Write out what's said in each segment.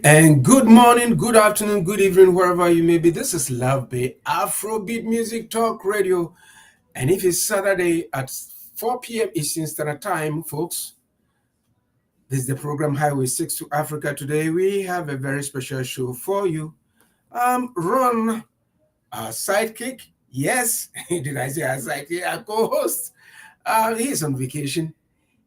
And good morning, good afternoon, good evening, wherever you may be. This is Love Bay Afrobeat Music Talk Radio. And if it's Saturday at 4 p.m. Eastern Standard Time, folks, this is the program Highway 6 to Africa. Today we have a very special show for you. Ron, our sidekick. Yes, did I say our sidekick? Our co-host. He's on vacation.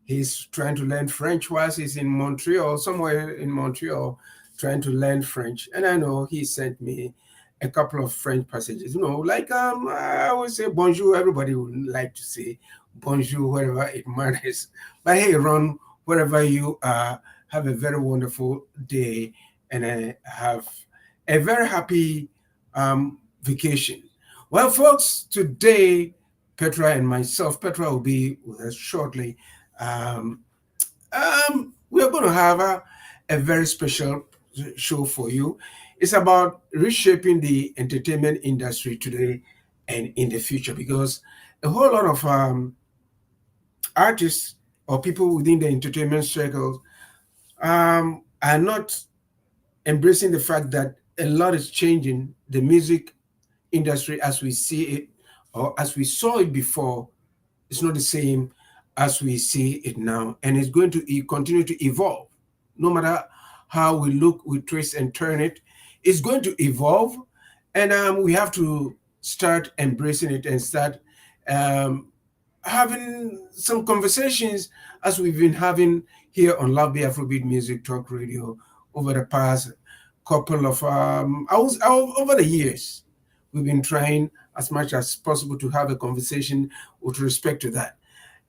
He's trying to learn French whilst he's in Montreal, somewhere in Montreal, trying to learn French. And I know he sent me a couple of French passages. Like I would say bonjour. Everybody would like to say bonjour wherever it matters. But hey, Ron, wherever you are, have a very wonderful day and have a very happy vacation. Well, folks, today Petra and myself, Petra will be with us shortly. um, we're going to have a very special show for you. It's about reshaping the entertainment industry today and in the future because a whole lot of artists or people within the entertainment circles are not embracing the fact that a lot is changing the music industry as we see it or as we saw it before. It's not the same as we see it now, and it's going to continue to evolve. No matter how we look, we twist and turn it, it's going to evolve, and we have to start embracing it and start um, having some conversations as we've been having here on Love Be Afrobeat Music Talk Radio over the past couple of over the years. We've been trying as much as possible to have a conversation with respect to that.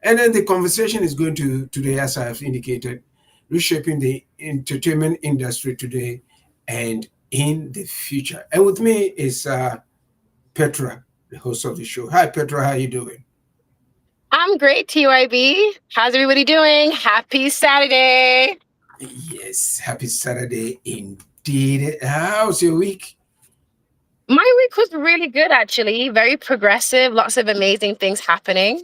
And then the conversation is going to today, as I have indicated, reshaping the entertainment industry today and in the future. And with me is Petra, the host of the show. Hi, Petra. How you doing? I'm great, TYB. How's everybody doing? Happy Saturday. Yes, happy Saturday indeed. How's your week? My week was really good, actually. Very progressive, lots of amazing things happening,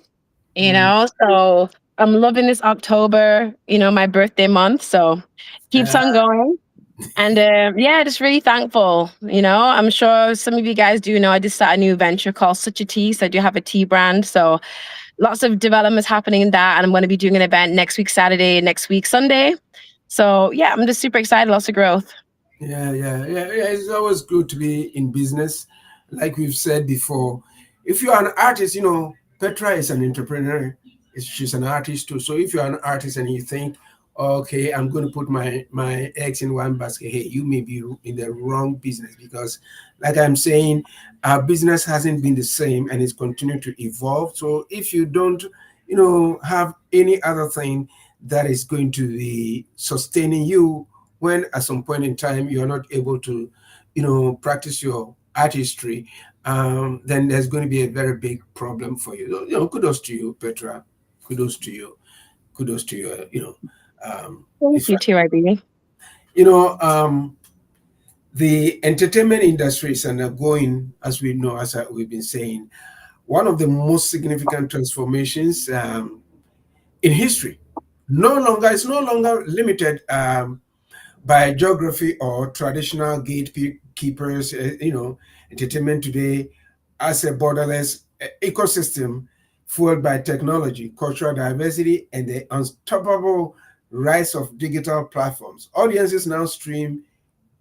Mm, So I'm loving this October, my birthday month. So keeps on uh, going. And yeah, just really thankful. I'm sure some of you guys do know I just started a new venture called Such a Tea. So I do have a tea brand. So lots of developments happening in that. And I'm going to be doing an event next week, Saturday, next week, Sunday. So yeah, I'm just super excited. Lots of growth. yeah. It's always good to be in business. Like we've said before, if you're an artist, Petra is an entrepreneur. She's an artist too. So if you're an artist and you think, okay, I'm going to put my eggs in one basket, hey, you may be in the wrong business because, like I'm saying, our business hasn't been the same and it's continuing to evolve. So if you don't, have any other thing that is going to be sustaining you when at some point in time you're not able to, practice your artistry, then there's going to be a very big problem for you. So, kudos to you, Petra. Kudos to you. Kudos to you. In Thank you, fact, TYB. you know, um, the entertainment industry is undergoing, as we know, we've been saying, one of the most significant transformations in history. It's no longer limited by geography or traditional gatekeepers. Entertainment today as a borderless ecosystem fueled by technology, cultural diversity, and the unstoppable rise of digital platforms. Audiences now stream,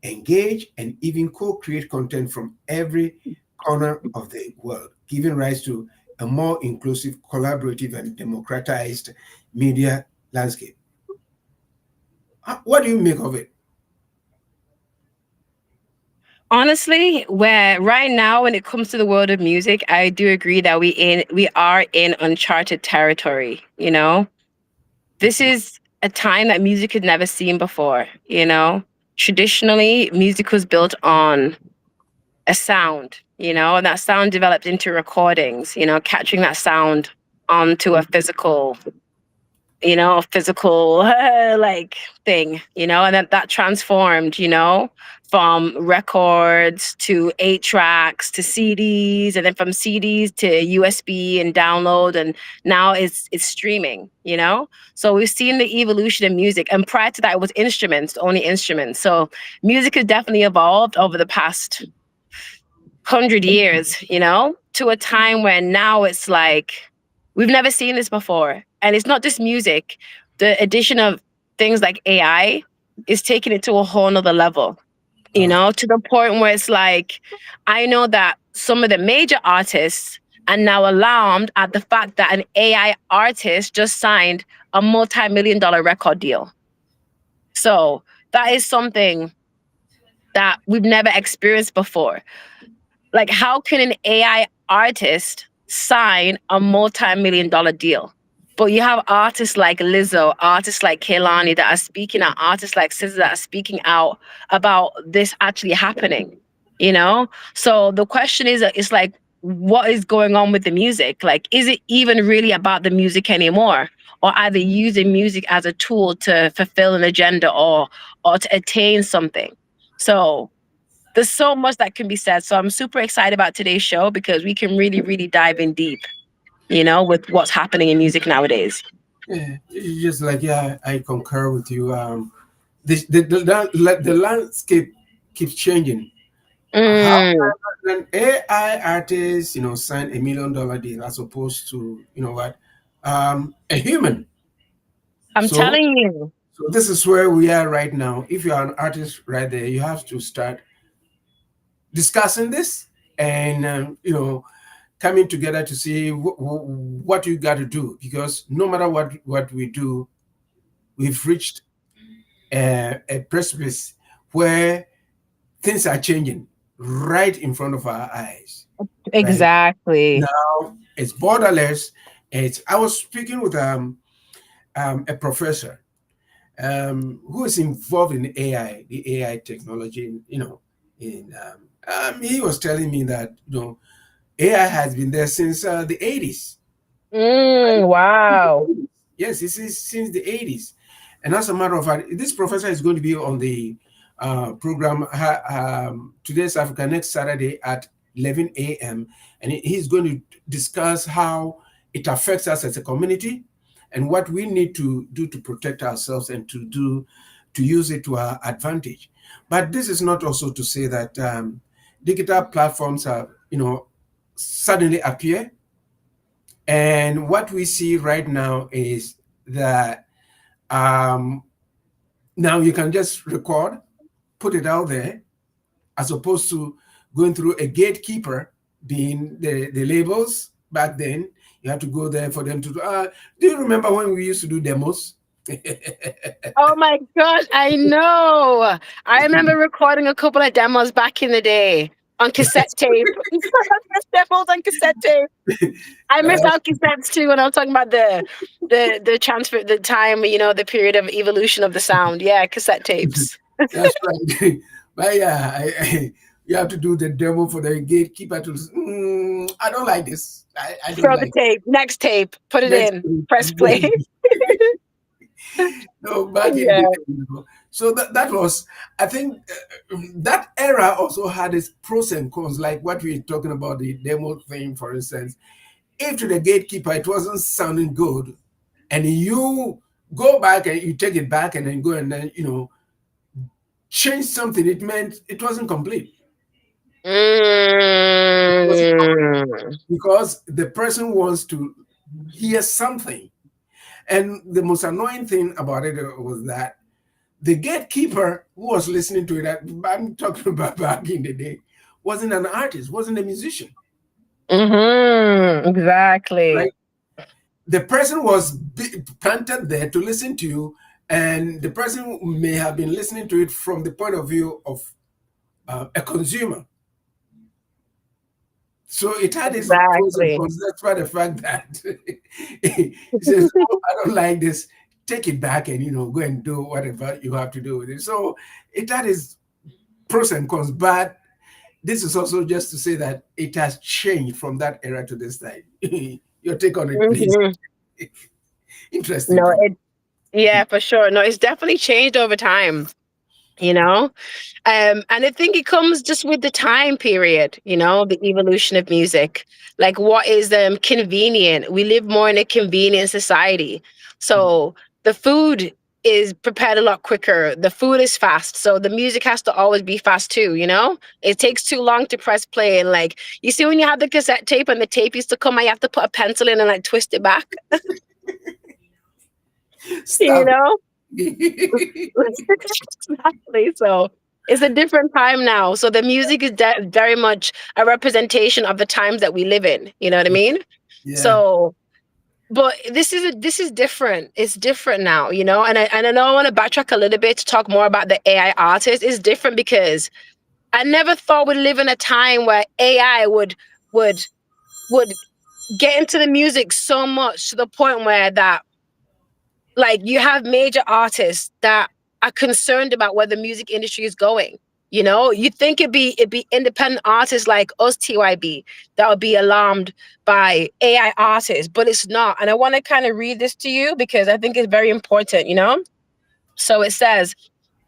engage, and even co-create content from every corner of the world, giving rise to a more inclusive, collaborative, and democratized media landscape. What do you make of it? Honestly, where right now when it comes to the world of music, I do agree that we are in uncharted territory. This is a time that music had never seen before. Traditionally, music was built on a sound, and that sound developed into recordings, capturing that sound onto a physical like thing, and that transformed, from records to 8 tracks to CDs, and then from CDs to USB and download, and now it's streaming. So we've seen the evolution of music, and prior to that, it was instruments, only instruments. So music has definitely evolved over the past 100 years, to a time where now it's like we've never seen this before. And it's not just music. The addition of things like AI is taking it to a whole nother level, Uh, to the point where it's like, I know that some of the major artists are now alarmed at the fact that an AI artist just signed a multi-million dollar record deal. So that is something that we've never experienced before. Like, how can an AI artist sign a multi-million dollar deal? But you have artists like Lizzo, artists like Kehlani that are speaking out, artists like SZA that are speaking out about this actually happening, you know? So the question is like, what is going on with the music? Like, is it even really about the music anymore? Or are they using music as a tool to fulfill an agenda or to attain something? So there's so much that can be said. So I'm super excited about today's show because we can really, really dive in deep, with what's happening in music nowadays. yeah, it's just like, yeah, I concur with you. The landscape keeps changing. How Mm, can AI artists, sign $1 million deal as opposed to, what, a human? I'm So, telling you. so this is where we are right now. If you are an artist right there, you have to start discussing this and, coming together to see what you got to do, because no matter what we do, we've reached a precipice where things are changing right in front of our eyes, right Exactly. now. It's borderless. I was speaking with a professor who is involved in AI, the AI technology, in he was telling me that AI has been there since the 80s. Wow. Yes, this is since the 80s. And as a matter of fact, this professor is going to be on the program today's Africa next Saturday at 11 a.m. And he's going to discuss how it affects us as a community and what we need to do to protect ourselves and to use it to our advantage. But this is not also to say that digital platforms are, suddenly appear, and what we see right now is that now you can just record, put it out there, as opposed to going through a gatekeeper, being the labels. Back then, you had to go there for them to. Do you remember when we used to do demos? Oh my gosh, I know. I remember recording a couple of demos back in the day on cassette tape. Demos on cassette tape. I missed Uh, out cassettes too when I was talking about the transfer, the time, the period of evolution of the sound. Yeah, cassette tapes. that's right. But yeah, you have to do the demo for the gatekeeper to. I don't like this. I don't Throw the like. tape. Next tape. Put it Next, in. Press play. no, back in the Yeah. day. So that was, I think, that era also had its pros and cons, like what we're talking about, the demo thing, for instance. If to the gatekeeper it wasn't sounding good, and you go back and you take it back and then go and then, change something, it meant it wasn't complete. It wasn't complete Mm. because the person wants to hear something. And the most annoying thing about it was that the gatekeeper who was listening to it, I'm talking about back in the day, wasn't an artist, wasn't a musician, Exactly. right? The person was planted there to listen to you, and the person may have been listening to it from the point of view of a consumer. So it had its pros and Exactly. cons. That's why the fact that he says, "Oh, I don't like this. Take it back and go and do whatever you have to do with it." So it had its pros and cons, but this is also just to say that it has changed from that era to this time. Your take on it, please. Mhm. Interesting No, topic. yeah, for sure. No, it's definitely changed over time. you know. And I think it comes just with the time period, the evolution of music. Like, what is convenient? We live more in a convenient society. Mhm. So the food is prepared a lot quicker. The food is fast. So the music has to always be fast too, It takes too long to press play. And like, you see, when you have the cassette tape and the tape used to come out, you have to put a pencil in and like twist it back, you Stop know? it. Exactly. So it's a different time now. So the music is very much a representation of the times that we live in. You know what I mean? Yeah. So, but this is different. It's different now. And I know I want to backtrack a little bit to talk more about the AI artist. It's different because I never thought we'd live in a time where AI would would get into the music so much to the point where that, like, you have major artists that are concerned about where the music industry is going. You think it'd be independent artists like us, TYB, that would be alarmed by AI artists, but it's not. And I want to kind of read this to you because I think it's very important. So it says,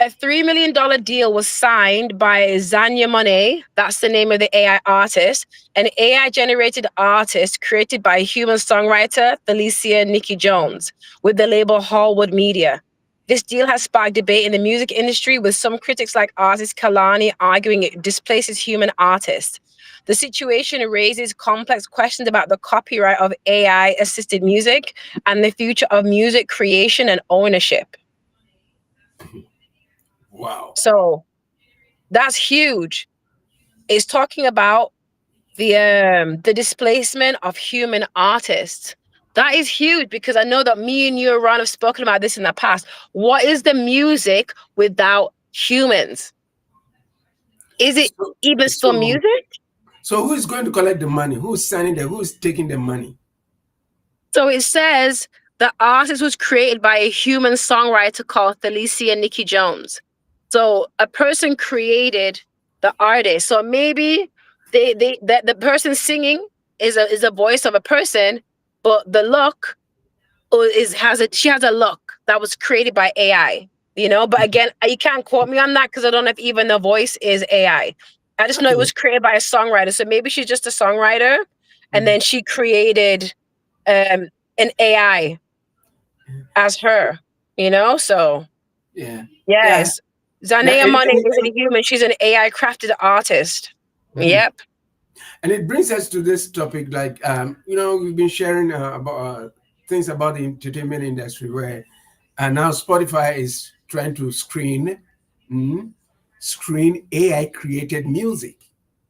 a $3 million deal was signed by Zanya Monet. That's the name of the AI artist, an AI generated artist created by human songwriter Felicia Nikki Jones with the label Hallwood Media. This deal has sparked debate in the music industry, with some critics like artist Kalani arguing it displaces human artists. The situation raises complex questions about the copyright of AI assisted music and the future of music creation and ownership. Wow. So that's huge. It's talking about the displacement of human artists. That is huge because I know that me and you, Ron, have spoken about this in the past. What is the music without humans? Is it So, even still so, music? so who is going to collect the money? Who's signing the? Who's taking the money? So it says the artist was created by a human songwriter called Felicia Nikki Jones. So a person created the artist. So maybe they that the person singing is a voice of a person, but the look is has a she has a look that was created by AI. But again, you can't quote me on that because I don't know if even the voice is AI. I just know it Okay. was created by a songwriter. So maybe she's just a songwriter, and Mhm. then she created um an AI as her. So Yeah. Yeah. yes, Yeah. Zanea Money isn't a human; she's an AI crafted artist. Mhm. Yep. And it brings us to this topic, like we've been sharing about things about the entertainment industry, where now Spotify is trying to mm, screen AI created music.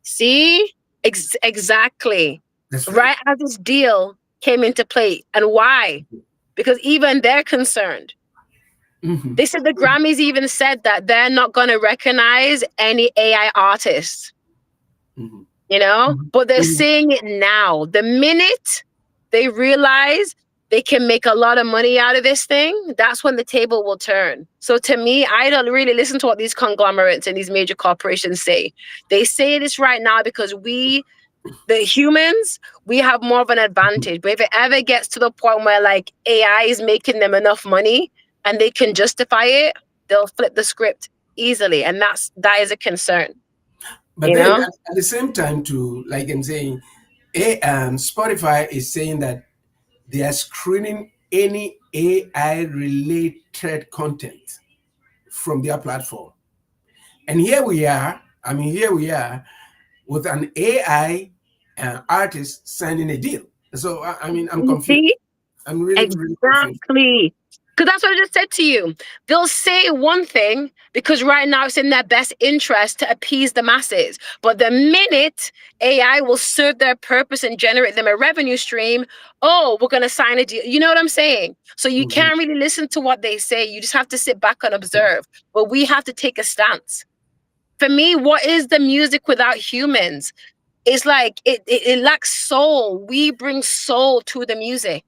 See, exactly. That's right. Right as this deal came into play, and why? Because even they're concerned. Hmm. They said the Grammys even said that they're not going to recognize any AI artists, Hmm. but they're Hmm. seeing it now. The minute they realize they can make a lot of money out of this thing, that's when the table will turn. So to me, I don't really listen to what these conglomerates and these major corporations say. They say this right now because the humans, we have more of an advantage. But if it ever gets to the point where like AI is making them enough money and they can justify it, they'll flip the script easily. And that is a concern, But you then know? at the same time, too, like I'm saying, Spotify is saying that they are screening any AI related content from their platform. And here we are. I mean, here we are with an AI artist signing a deal. So I mean, I'm You confused. see? I'm really, really confused. Exactly. Because that's what I just said to you. They'll say one thing because right now it's in their best interest to appease the masses. But the minute AI will serve their purpose and generate them a revenue stream, oh, we're going to sign a deal. You know what I'm saying? So you Mhm. can't really listen to what they say. You just have to sit back and observe. But we have to take a stance. For me, what is the music without humans? It's like it lacks soul. We bring soul to the music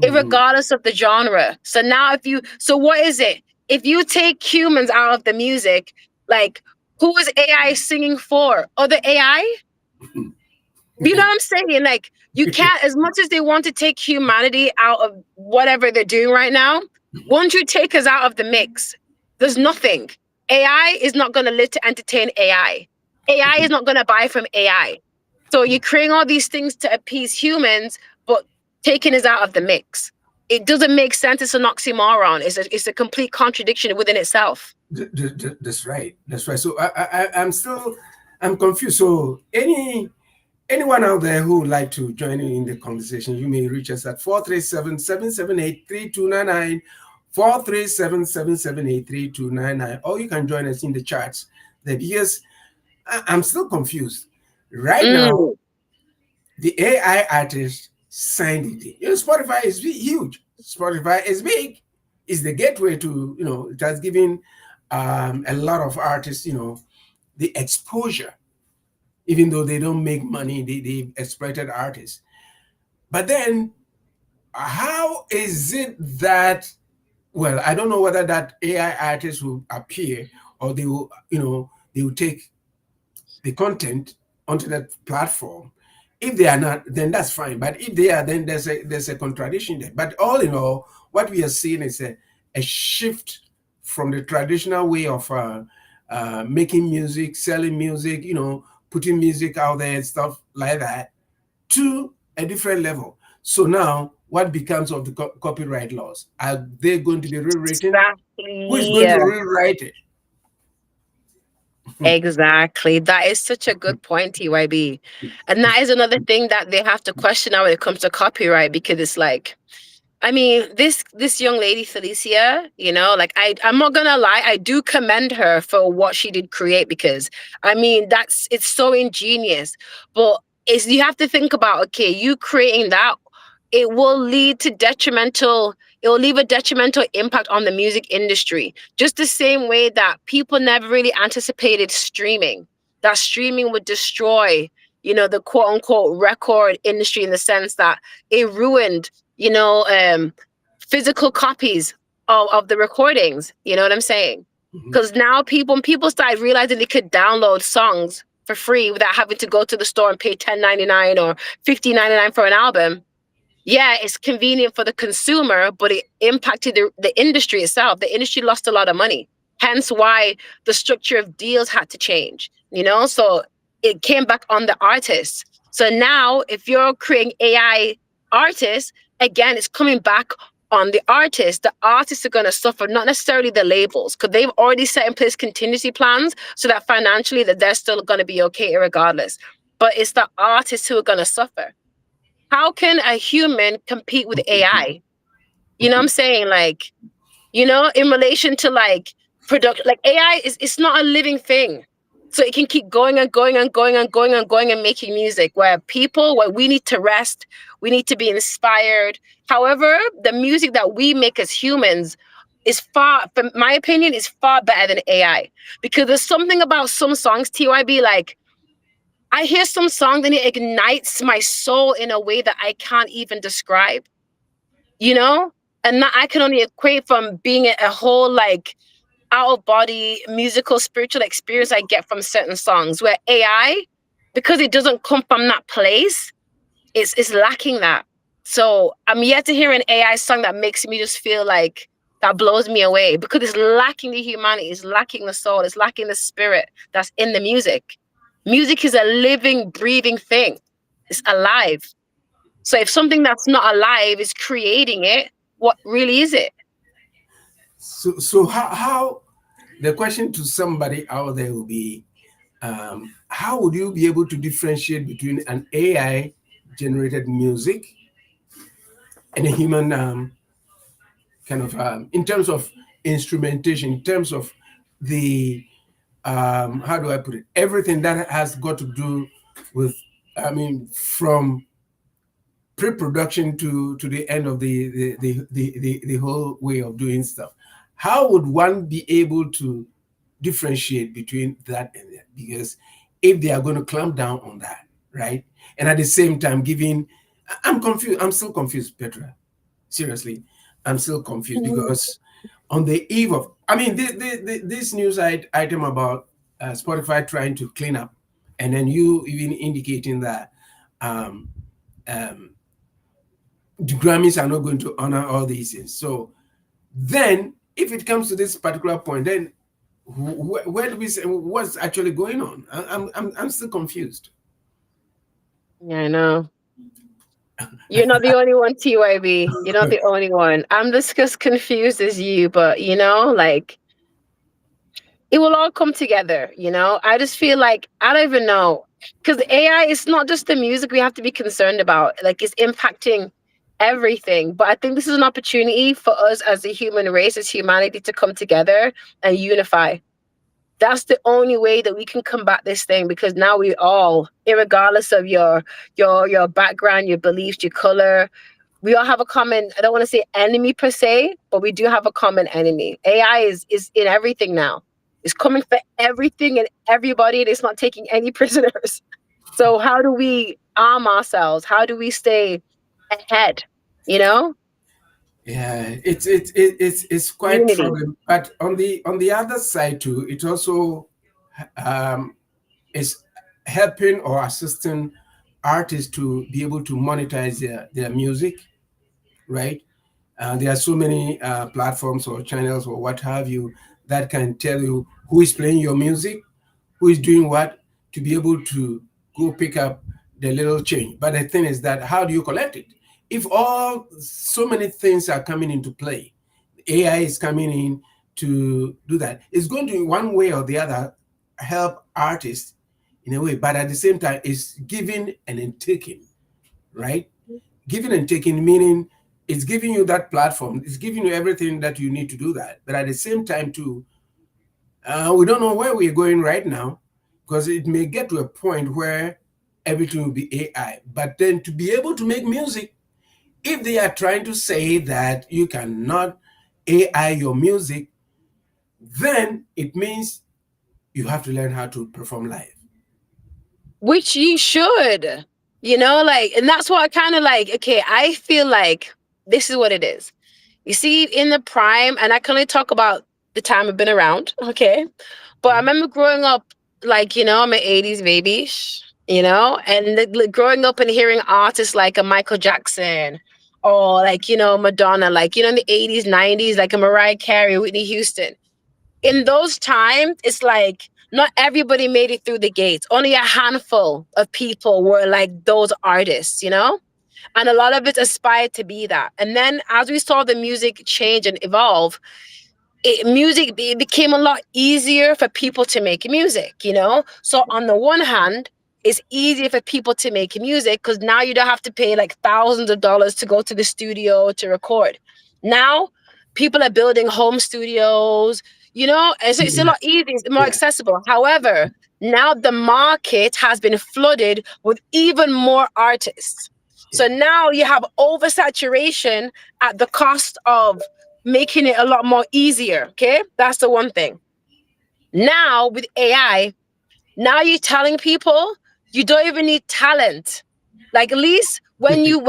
Mhm. regardless of the genre. So now so what is it? If you take humans out of the music, like, who is AI singing for? Other AI? You know what I'm saying? Like, you can't, as much as they want to take humanity out of whatever they're doing right now, once you take us out of the mix, there's nothing. AI is not going to live to entertain AI. AI is not going to buy from AI. So you're creating all these things to appease humans, but taking us out of the mix. It doesn't make sense. It's an oxymoron. It's a complete contradiction within itself. That's right. That's right. So I'm confused. So anyone out there who would like to join in the conversation, you may reach us at 437-778-3299, 437-778-3299, or you can join us in the chats. That because I'm still confused. Right now, Mm, the AI artist signed it. Spotify is huge. Spotify is big. It's the gateway to, it has given a lot of artists, the exposure. Even though they don't make money, they've exploited artists. But then, how is it that, well, I don't know whether that AI artist will appear or they will take the content onto that platform. If they are not, then that's fine. But if they are, then there's a contradiction there. But all in all, what we are seeing is a shift from the traditional way of making music, selling music, putting music out there and stuff like that, to a different level. So now, what becomes of the copyright laws? Are they going to be rewritten? Who is exactly. going to rewrite it? Exactly. That is such a good point, TYB. And that is another thing that they have to question now when it comes to copyright, because it's like, I mean, this young lady Felicia, like I'm not gonna lie, I do commend her for what she did create, because I mean it's so ingenious. But it's you have to think about, okay, you creating that, it will lead to it will leave a detrimental impact on the music industry. Just the same way that people never really anticipated streaming. That streaming would destroy, the quote unquote record industry, in the sense that it ruined, you know, um, physical copies of the recordings. You know what I'm saying? Mhm. Because now when people started realizing they could download songs for free without having to go to the store and pay 10.99 or 15.99 for an album, yeah, it's convenient for the consumer, but it impacted the industry itself. The industry lost a lot of money. Hence why the structure of deals had to change, So it came back on the artists. So now if you're creating AI artists, again, it's coming back on the artists. The artists are going to suffer, not necessarily the labels, because they've already set in place contingency plans so that financially that they're still going to be okay regardless. But it's the artists who are going to suffer. How can a human compete with AI? You know what I'm saying? Like, in relation to like production, like AI is it's not a living thing. So it can keep going and going and going and going and going and making music, where we need to rest, we need to be inspired. However, the music that we make as humans is far, from my opinion, is far better than AI. Because there's something about some songs, TYB, like I hear some song and it ignites my soul in a way that I can't even describe, you know? And that I can only equate from being a whole like out of body musical spiritual experience I get from certain songs, where AI, because it doesn't come from that place, it's lacking that. So I'm yet to hear an AI song that makes me just feel like that blows me away, because it's lacking the humanity, it's lacking the soul, it's lacking the spirit that's in the music. Music is a living, breathing thing. It's alive. So if something that's not alive is creating it, what really is it? So how the question to somebody out there will be, how would you be able to differentiate between an AI generated music and a human kind of in terms of instrumentation, in terms of the how do I put it? Everything that has got to do with, I mean, from pre-production to the end of the whole way of doing stuff. How would one be able to differentiate between that and that? Because if they are going to clamp down on that, right, and at the same time giving, I'm confused. I'm still confused, Petra. Seriously, I'm still confused because on the eve of, I mean, this news item about Spotify trying to clean up, and then you even indicating that um, um, the Grammys are not going to honor all these things. So then, if it comes to this particular point, then Where do we say what's actually going on? I'm still confused. Yeah, I know. You're not the only one, TYB. You're not the only one. I'm just as confused as you, but like it will all come together. I just feel like I don't even know. Because AI is not just the music we have to be concerned about. Like it's impacting everything. But I think this is an opportunity for us as a human race, as humanity, to come together and unify. That's the only way that we can combat this thing, because now we all, regardless of your background, your beliefs, your color, we all have a common, I don't want to say enemy per se, but we do have a common enemy. AI is in everything now. It's coming for everything and everybody, and it's not taking any prisoners. So how do we arm ourselves? How do we stay ahead? You know? Yeah, it's quite Unity. troubling. But on the other side too, it also um, is helping or assisting artists to be able to monetize their music, right? There are so many platforms or channels or what have you that can tell you who is playing your music, who is doing what, to be able to go pick up the little change. But the thing is that how do you collect it? If all so many things are coming into play, AI is coming in to do that. It's going to, one way or the other, help artists in a way, but at the same time, it's giving and then taking, right? Giving and taking, meaning it's giving you that platform, it's giving you everything that you need to do that. But at the same time, too, we don't know where we're going right now, because it may get to a point where everything will be AI. But then to be able to make music, if they are trying to say that you cannot AI your music, then it means you have to learn how to perform live. Which you should. Like, and that's why I kind of like, okay, I feel like this is what it is. You see, in the prime, and I can only talk about the time I've been around, okay? But I remember growing up, like, I'm an 80s baby, and growing up and hearing artists like a Michael Jackson or like, Madonna, like, in the 80s, 90s, like a Mariah Carey, Whitney Houston. In those times, it's like not everybody made it through the gates. Only a handful of people were like those artists. And a lot of it aspired to be that. And then as we saw the music change and evolve, it became a lot easier for people to make music. So on the one hand, it's easier for people to make music because now you don't have to pay like thousands of dollars to go to the studio to record. Now people are building home studios, and so it's a Yeah, lot easier, it's more yeah, accessible. However, now the market has been flooded with even more artists. So yeah. now you have oversaturation at the cost of making it a lot more easier. Okay. That's the one thing. Now with AI, now you're telling people you don't even need talent. Like at least when you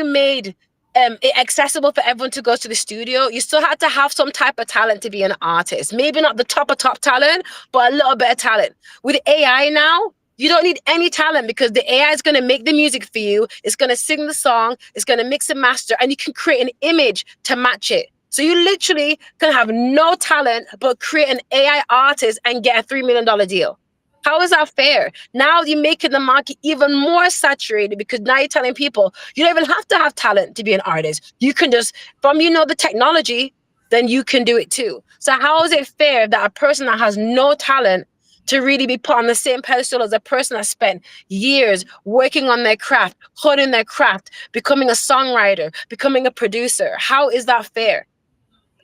made it accessible for everyone to go to the studio, you still had to have some type of talent to be an artist. Maybe not the top of top talent, but a little bit of talent. With AI now, you don't need any talent because the AI is going to make the music for you. It's going to sing the song. It's going to mix and master, and you can create an image to match it. So you literally can have no talent, but create an AI artist and get a $3 million deal. How is that fair? Now you're making the market even more saturated because now you're telling people you don't even have to have talent to be an artist. You can just, from the technology, then you can do it too. So how is it fair that a person that has no talent to really be put on the same pedestal as a person that spent years working on their craft, honing their craft, becoming a songwriter, becoming a producer? How is that fair?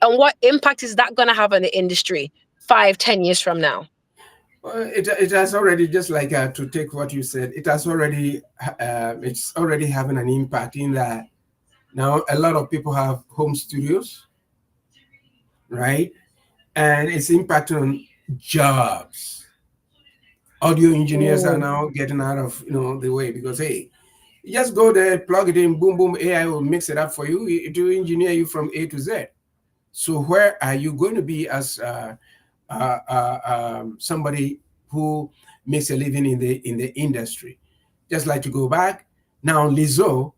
And what impact is that going to have on the industry 5, 10 years from now? Well, it has already, just like to take what you said, it has already it's already having an impact in that now a lot of people have home studios, right? And it's impacting on jobs. Audio engineers are Mm. now getting out of the way, because hey, you just go there, plug it in, boom boom, AI will mix it up for you. It will engineer you from A to Z. So where are you going to be as somebody who makes a living in the industry? Just like to go back now, Lizzo.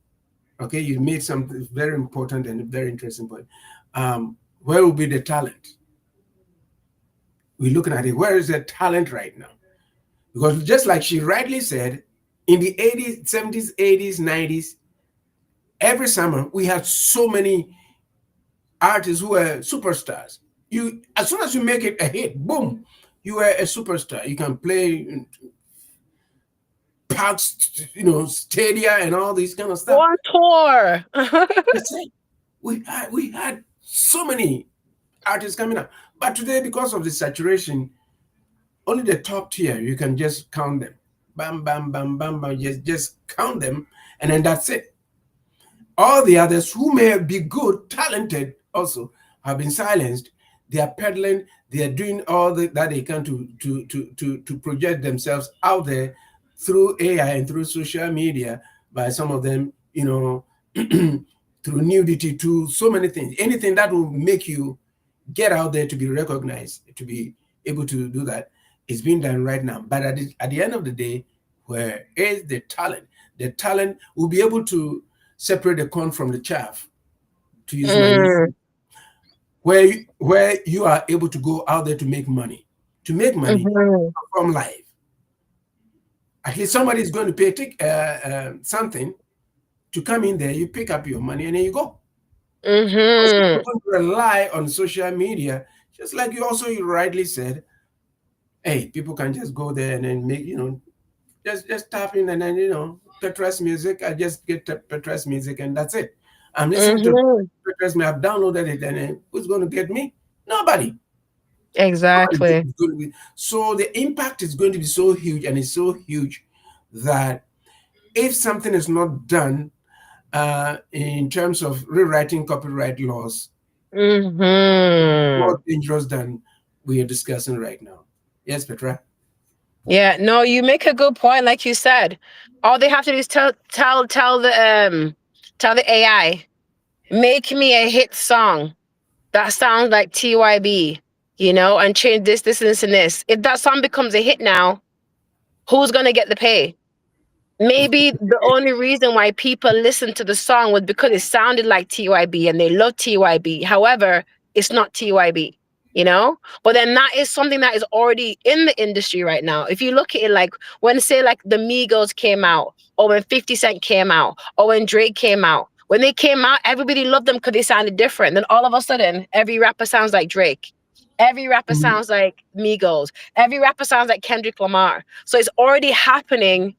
Okay, you made something very important and very interesting point. Where will be the talent? We're looking at it. Where is the talent right now? Because just like she rightly said, in the 80s, 70s, 80s, 90s, every summer we had so many artists who were superstars. You, as soon as you make it a hit, boom, you were a superstar. You can play in parks, stadia and all this kind of Go stuff. on tour. That's it. We had so many artists coming up, but today because of the saturation, only the top tier you can just count them. Bam, bam, bam, bam, bam. Just count them, and then that's it. All the others who may be good, talented, also have been silenced. They are peddling. They are doing all that they can to project themselves out there through AI and through social media. By some of them, through nudity, to so many things. Anything that will make you get out there to be recognized, to be able to do that, is being done right now. But at the end of the day, where is the talent? The talent will be able to separate the corn from the chaff, to use my Mm, where you are able to go out there to make money, mhm, from life. At least somebody is going to pay something to come in there. You pick up your money and then you go. Because if you're mhm, going to rely on social media, just like you rightly said, hey, people can just go there and then make, just tap in and then, Petra's music. I just get Petra's music and that's it. I'm listening to mhm. Petra's music. I've downloaded it and then who's going to get me? Nobody. Nobody Exactly. is going to be. So the impact is going to be so huge, and it's so huge that if something is not done in terms of rewriting copyright laws, Mhm. more dangerous than we are discussing right now. Yes, Petra? Yeah, no, you make a good point. Like you said, all they have to do is tell the AI, make me a hit song that sounds like TYB, and change this, and this. If that song becomes a hit now, who's gonna get the pay? Maybe the only reason why people listened to the song was because it sounded like TYB and they love TYB. However, it's not TYB, you know? But then that is something that is already in the industry right now. If you look at it like when, say, like the Migos came out, or when 50 Cent came out, or when Drake came out, when they came out, everybody loved them because they sounded different. Then all of a sudden, every rapper sounds like Drake. Every rapper Mhm. sounds like Migos. Every rapper sounds like Kendrick Lamar. So it's already happening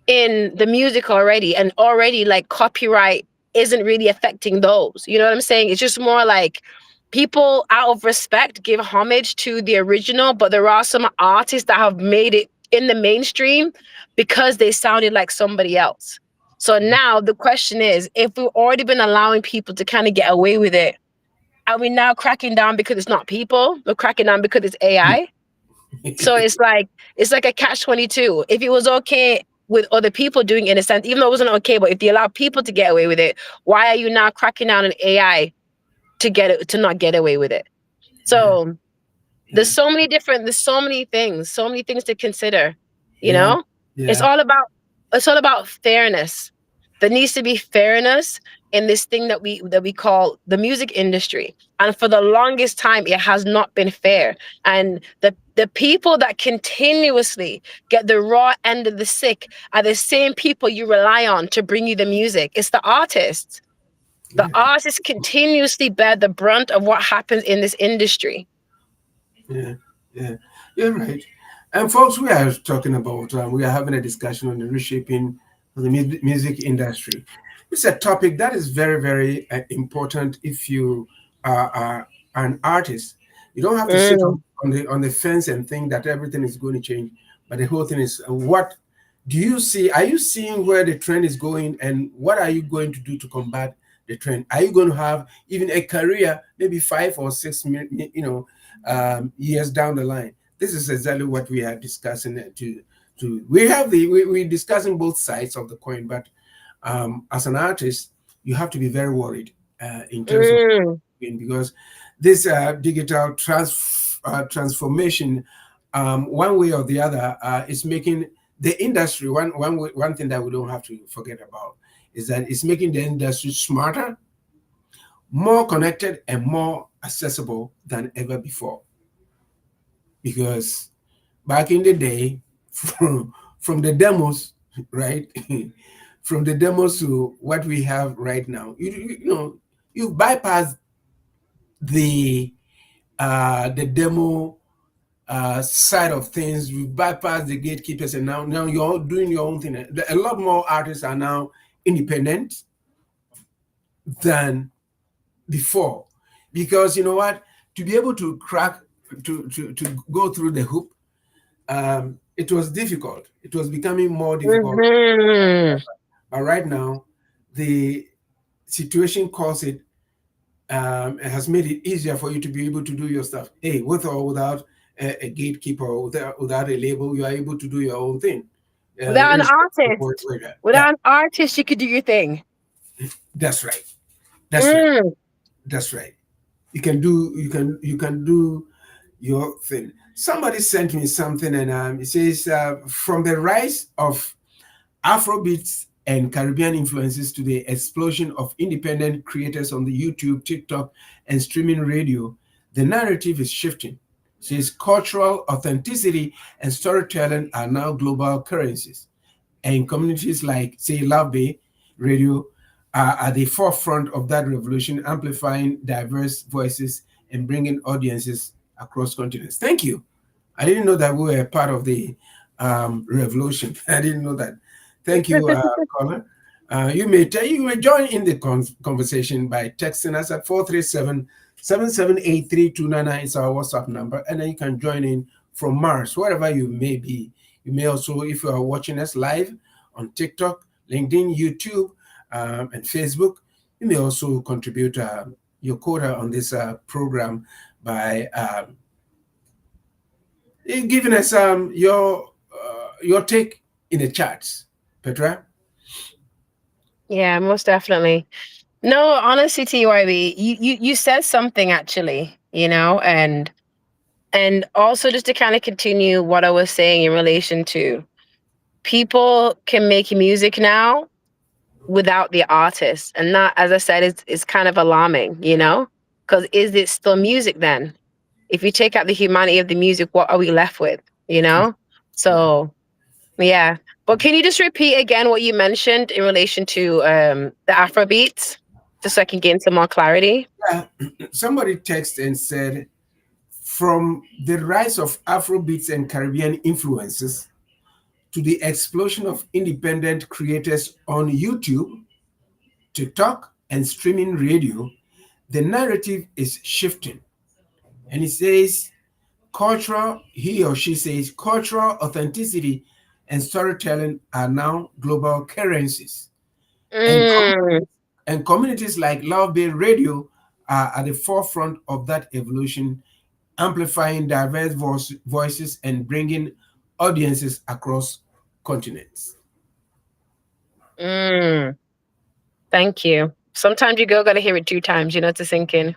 in the music already, and already like copyright isn't really affecting those. You know what I'm saying? It's just more like people out of respect give homage to the original, but there are some artists that have made it in the mainstream because they sounded like somebody else. So now the question is, if we've already been allowing people to kind of get away with it, are we now cracking down because it's not people? We're cracking down because it's AI? So it's like a catch 22. If it was okay with other people doing it in a sense, even though it wasn't okay, but if they allow people to get away with it, why are you now cracking down on AI to not get away with it? Yeah, So yeah, there's so many things to consider, you yeah, know? It's yeah, all about it's all about fairness. There needs to be fairness in this thing that we call the music industry. And for the longest time it has not been fair. And the people that continuously get the raw end of the stick are the same people you rely on to bring you the music. It's the artists. The yeah. artists continuously bear the brunt of what happens in this industry. Yeah, yeah, you're right. And folks, we are talking about, we are having a discussion on the reshaping of the music industry. It's a topic that is very, very important if you are an artist. You don't have to sit Mm, on the fence and think that everything is going to change. But the whole thing is, what do you see? Are you seeing where the trend is going, and what are you going to do to combat the trend? Are you going to have even a career, maybe 5 or 6, years down the line? This is exactly what we are discussing. We're discussing both sides of the coin, but as an artist, you have to be very worried in terms of, mm. because this digital transformation, one way or the other, is making the industry, one thing that we don't have to forget about is that it's making the industry smarter, more connected, and more accessible than ever before. because back in the day, from the demos, right, from the demos to what we have right now, you bypass the the demo side of things. You bypass the gatekeepers, and now you're doing your own thing. A lot more artists are now independent than before, because you know what, to be able to crack, to go through the hoop, it was difficult. It was becoming more difficult. Mm-hmm. But right now, the situation calls it, it has made it easier for you to be able to do your stuff. Hey, with or without a gatekeeper, or without a label, you are able to do your own thing, Without an irrespective of artist, where you're at. Yeah, without an artist, you could do your thing. that's right. That's right. Mm. That's right. You can do your thing. Somebody sent me something, and it says, from the rise of Afrobeats and Caribbean influences to the explosion of independent creators on the YouTube, TikTok, and streaming radio, the narrative is shifting. Says cultural authenticity and storytelling are now global currencies, and communities like, say, Love Bay Radio are at the forefront of that revolution, amplifying diverse voices and bringing audiences across continents. Thank you. I didn't know that we were part of the revolution. I didn't know that. Thank you, caller. You may join in the conversation by texting us at 437-778-3299. It's our WhatsApp number, and then you can join in from Mars, wherever you may be. You may also, if you are watching us live on TikTok, LinkedIn, YouTube, and Facebook, you may also contribute your quota on this program by giving us your take in the charts, Petra. Yeah, most definitely. No, honestly, TYB, you said something actually, and also just to kind of continue what I was saying in relation to people can make music now without the artist, and that, as I said, is kind of alarming. Because is it still music then? If you take out the humanity of the music, what are we left with? You know? Right. So yeah. But can you just repeat again what you mentioned in relation to the Afro beats? Just so I can gain some more clarity. Yeah. Somebody texted and said, from the rise of Afrobeats and Caribbean influences to the explosion of independent creators on YouTube, TikTok, and streaming radio, the narrative is shifting. And it says, he or she says, cultural authenticity and storytelling are now global currencies. And, Mm, and communities like Love Bay Radio are at the forefront of that evolution, amplifying diverse voices and bringing audiences across continents. mm, thank you. Sometimes you gotta hear it 2 times, to sink in.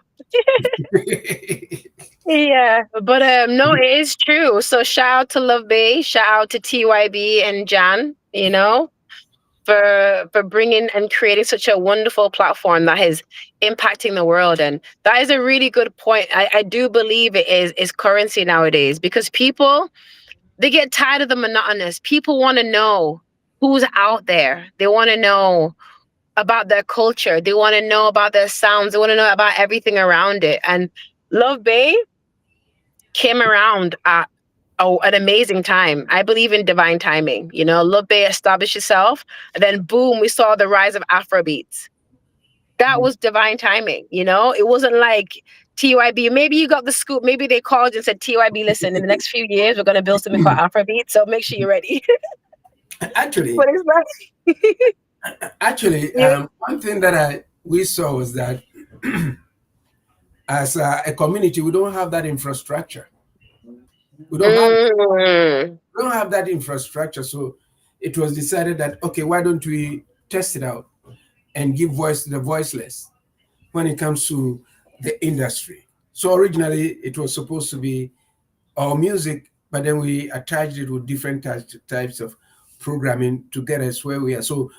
Yeah, but no, it is true. So shout out to Love Bay, shout out to TYB and Jan, for bringing and creating such a wonderful platform that is impacting the world. And that is a really good point. I do believe it is currency nowadays, because people, they get tired of the monotonous. People want to know who's out there. They want to know about their culture. They want to know about their sounds. They want to know about everything around it. And Love Bay came around at an amazing time. I believe in divine timing. Love Bay established itself, and then boom, we saw the rise of Afrobeats. That was divine timing. It wasn't like TYB. Maybe you got the scoop. Maybe they called and said, TYB, listen, in the next few years, we're going to build something called Afrobeat. So make sure you're ready. actually, But it's not. actually, Yeah. one thing that we saw was that as a community, we don't have that infrastructure. We don't have Mm, we don't have that infrastructure. So it was decided that, okay, why don't we test it out and give voice to the voiceless when it comes to the industry. So originally it was supposed to be our music, but then we attached it with different types of programming to get us where we are. So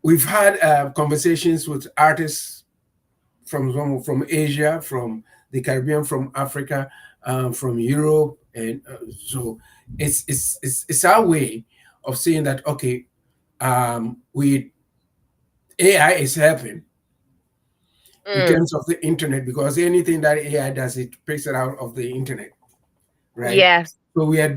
we've had conversations with artists from Asia, from the Caribbean, from Africa, from Europe, And so it's our way of saying that, okay, we AI is helping in Mm. terms of the internet, because anything that AI does, it picks it out of the internet, right? Yes. So we are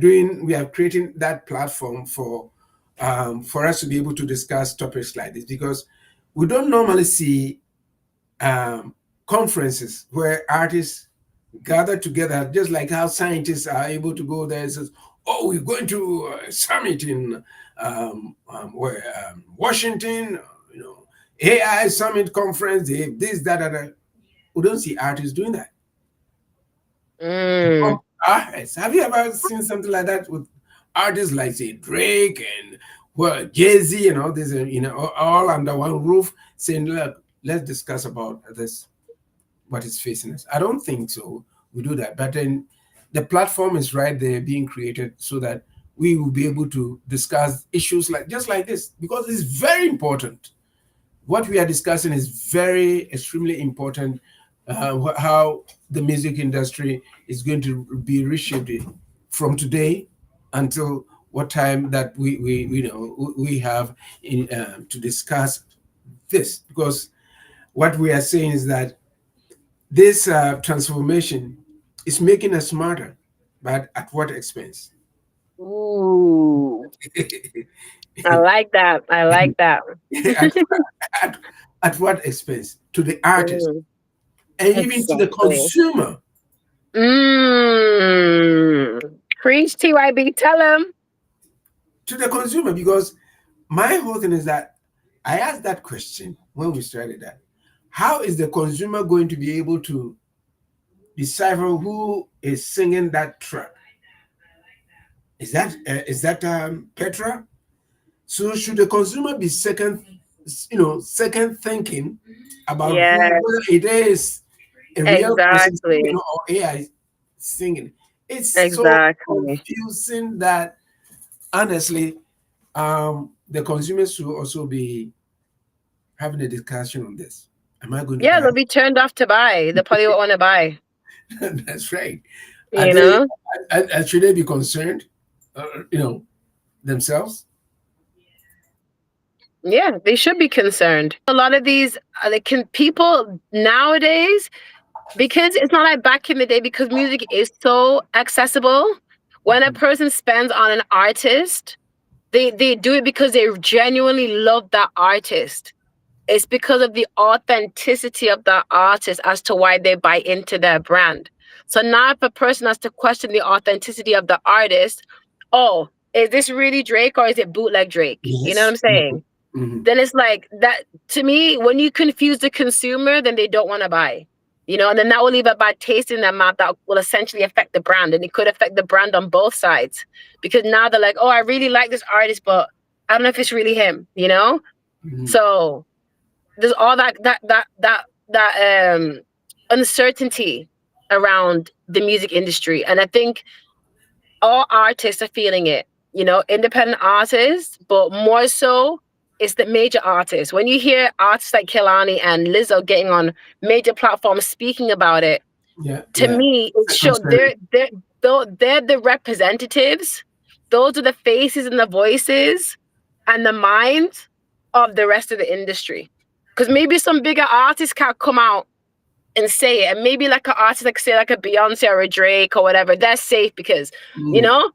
creating that platform for us to be able to discuss topics like this, because we don't normally see um, conferences where artists gather together, just like how scientists are able to go there and says, "Oh, we're going to a summit in where Washington, you know, AI summit conference, this, that, that." We don't see artists doing that. Mm. Artists. Have you ever seen something like that with artists like, say, Drake and, well, Jay-Z and all this, all under one roof, saying, "Look, let's discuss about this, what is facing us." I don't think so. We do that, but then the platform is right there being created so that we will be able to discuss issues like just like this, because it's very important. What we are discussing is very extremely important. How the music industry is going to be reshaped from today until what time that we have to discuss this, because what we are saying is that this transformation is making us smarter, but at what expense? Ooh. I at, like that. I like that. at, at what expense? To the artist Mm. and even to the Exactly. consumer. Mm. Preach, TYB. Tell him. To the consumer, because my whole thing is that I asked that question when we started that. How is the consumer going to be able to decipher who is singing that track? Is that Petra? So should the consumer be second thinking about Yes, whether it is a real person singing exactly. or AI singing? It's so Exactly. confusing that honestly, the consumers should also be having a discussion on this. Am I going to Yeah, buy they'll be turned off to buy. They probably won't want to buy, it? That's right. Are you they? know? Should they be concerned? You know themselves. Yeah, they should be concerned. A lot of these people nowadays, because it's not like back in the day, because music is so accessible. When a person spends on an artist, they do it because they genuinely love that artist. It's because of the authenticity of the artist as to why they buy into their brand. So now if a person has to question the authenticity of the artist, oh, is this really Drake or is it bootleg Drake? You know what I'm Yes. saying? Mhm. Then it's like that. To me, when you confuse the consumer, then they don't want to buy. And then that will leave a bad taste in their mouth that will essentially affect the brand. And it could affect the brand on both sides. Because now they're like, oh, I really like this artist, but I don't know if it's really him? Mhm. So there's all that uncertainty around the music industry. And I think all artists are feeling it, independent artists, but more so it's the major artists. When you hear artists like Kehlani and Lizzo getting on major platforms speaking about it, Yeah. to Yeah. me, it It's a shows concern. they're the representatives. Those are the faces and the voices and the minds of the rest of the industry. Because maybe some bigger artists can't come out and say it, and maybe like an artist like say like a Beyonce or a Drake or whatever, they're safe because you Mm. know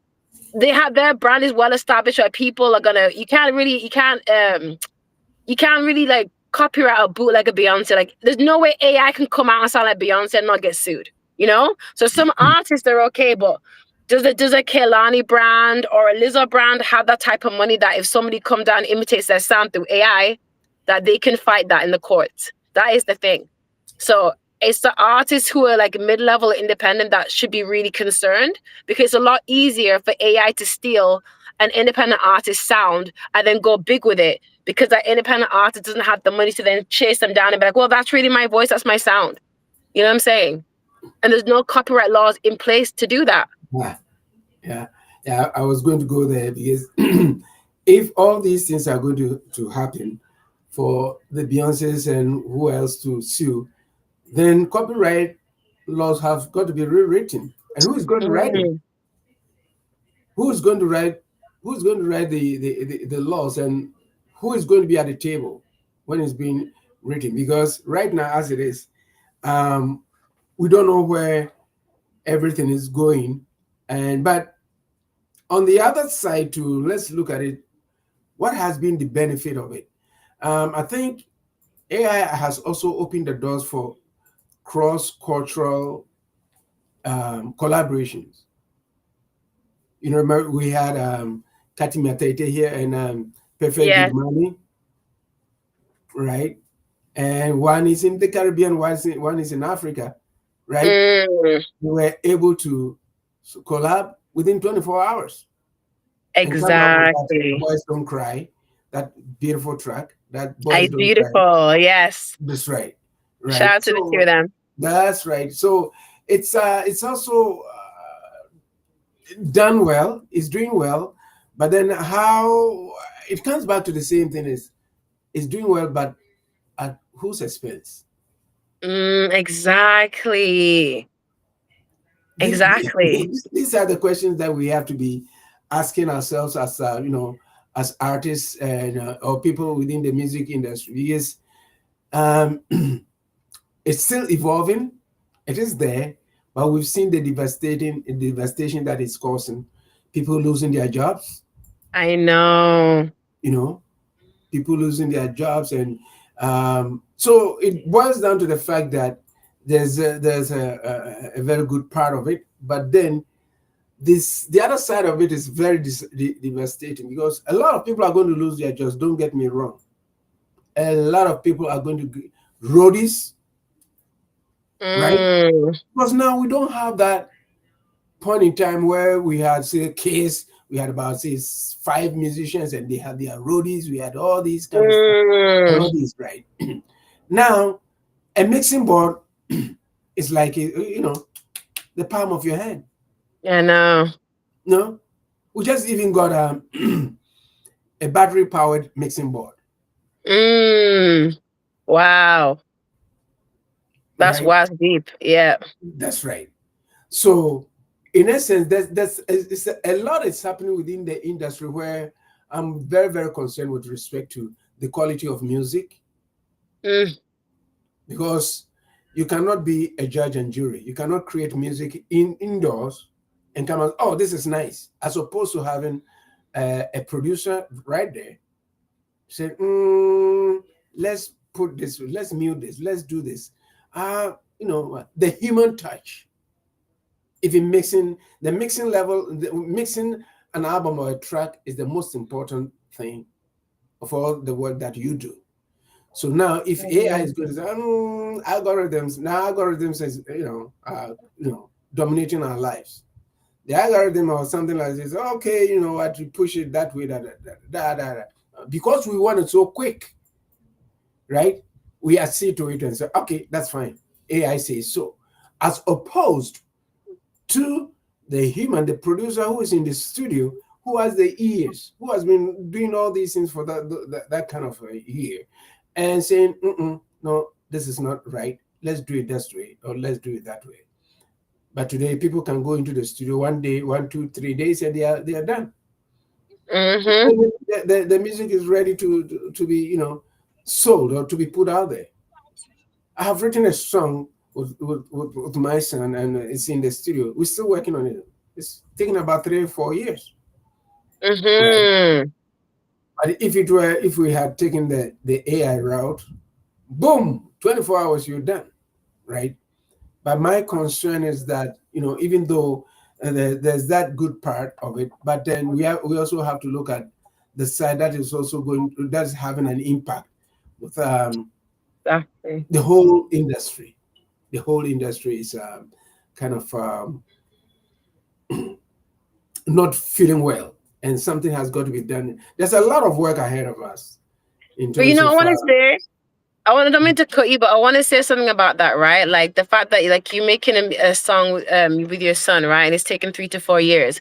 they have their brand is well established. Where people are gonna, you can't really like copyright a boot like a Beyonce. Like, there's no way AI can come out and sound like Beyonce and not get sued. So some artists are okay, but does a Kehlani brand or a Lizzo brand have that type of money that if somebody come down and imitates their sound through AI, that they can fight that in the courts? That is the thing. So it's the artists who are like mid-level independent that should be really concerned, because it's a lot easier for AI to steal an independent artist sound and then go big with it, because that independent artist doesn't have the money to then chase them down and be like, well, that's really my voice, that's my sound. You know what I'm saying? And there's no copyright laws in place to do that. Yeah. Yeah. Yeah. I was going to go there because if all these things are going to happen for the Beyonces and who else to sue, then copyright laws have got to be rewritten. And who is going to write them? Mm. who's going to write who's going to write the laws, and who is going to be at the table when it's being written? Because right now, as it is, um, we don't know where everything is going. And but on the other side too, let's look at it. What has been the benefit of it? I think AI has also opened the doors for cross-cultural collaborations. You know, remember we had Kati Matete here and Perfect Yes. Gidmani, right? And one is in the Caribbean, one is in Africa, right? Mm, We were able to collab within 24 hours and come up with that exactly. Boys Don't Cry, that beautiful track, that Boys It's Don't Cry. beautiful. Yes. That's right, Shout right. out to the two of So them. that's right. So it's also done well, it's doing well, but then how it comes back to the same thing is it's doing well, but at whose expense? Exactly. These, Exactly. these are the questions that we have to be asking ourselves as as artists and or people within the music industry, because um, it's still evolving. It is there, but we've seen the devastation that it's causing. People losing their jobs, I know. you know, people losing their jobs, and so it boils down to the fact that there's a very good part of it, but then the other side of it is very devastating, because a lot of people are going to lose their jobs. Don't get me wrong, a lot of people are going to roadies, right? Mm, Because now we don't have that point in time where we had, say, a case, we had about, say, five musicians and they had their roadies, we had all these kind of stuff, mm, roadies, right? Now a mixing board is like, the palm of your hand. I know. No, we just even got a battery powered mixing board, Mm, wow. That's right? wise deep. Yeah. That's right. So in essence, a lot is happening within the industry where I'm very, very concerned with respect to the quality of music, Mm, because you cannot be a judge and jury. You cannot create music indoors and come out, oh, this is nice, as opposed to having a producer right there say, let's put this, let's mute this, let's do this. The human touch. If you're mixing, the mixing level, mixing an album or a track is the most important thing of all the work that you do. So now, if AI mhm. is going to say, algorithms, now algorithms is, dominating our lives. The algorithm or something like this, okay, you know what, we push it that way, because we want it so quick, right? We accede to it and say, okay, that's fine. AI says so. As opposed to the human, the producer who is in the studio, who has the ears, who has been doing all these things for that kind of a year, and saying, no, this is not right. Let's do it this way, or let's do it that way. But today, people can go into the studio one day, 1, 2, 3 days, and they are done. Mhm. And the music is ready to be, sold or to be put out there. I have written a song with my son, and it's in the studio. We're still working on it. It's taking about 3 or 4 years, right? Mhm. But if we had taken the AI route, boom, 24 hours, you're done, right? But my concern is that, even though there's that good part of it, but then we also have to look at the side that is also that's having an impact with Exactly. the whole industry. The whole industry is kind of not feeling well, and something has got to be done. There's a lot of work ahead of us in But you terms know, I of want to say, don't mean to cut you, but I want to say something about that, right? Like the fact that like you making a song with your son, right? And it's taken 3 to 4 years.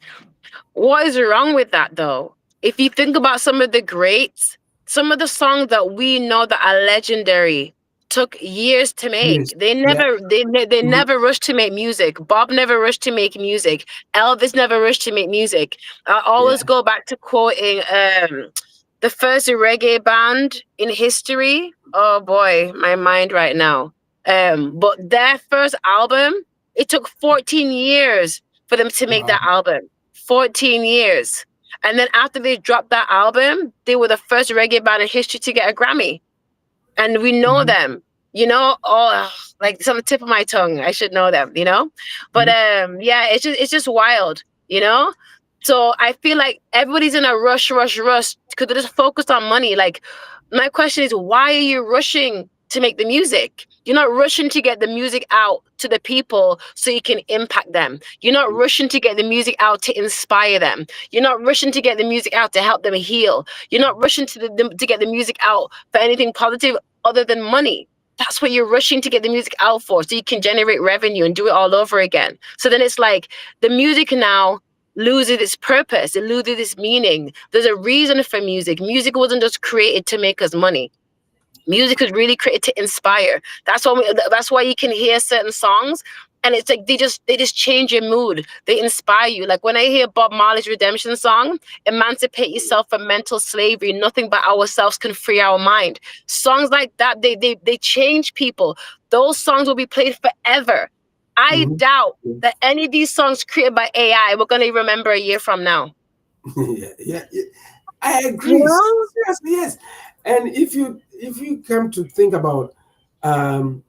What is wrong with that though? If you think about some of the greats, some of the songs that we know that are legendary took years to make. Yes. Yeah. They Mhm. never rushed to make music. Bob never rushed to make music. Elvis never rushed to make music. I always Yeah. go back to quoting the first reggae band in history. Oh boy, my mind right now. But their first album, it took 14 years for them to make that Wow. album. 14 years. And then after they dropped that album, they were the first reggae band in history to get a Grammy. And we know Mhm. them, oh, like it's on the tip of my tongue. I should know them. But Mhm. yeah, it's just wild, you know? So I feel like everybody's in a rush because they're just focused on money. Like my question is, why are you rushing to make the music? You're not rushing to get the music out to the people so you can impact them. You're not rushing to get the music out to inspire them. You're not rushing to get the music out to help them heal. You're not rushing to get the music out for anything positive other than money. That's what you're rushing to get the music out for, so you can generate revenue and do it all over again. So then it's like the music now loses its purpose, it loses its meaning. There's a reason for music. Music wasn't just created to make us money. Music is really created to inspire. That's why you can hear certain songs and it's like they just change your mood. They inspire you. Like when I hear Bob Marley's Redemption song, emancipate yourself from mental slavery. Nothing but ourselves can free our mind. Songs like that, they change people. Those songs will be played forever. I Mhm. doubt that any of these songs created by AI we're gonna remember a year from now. Yeah, yeah, yeah. I You agree. know? Seriously, yes. And if you come to think about um,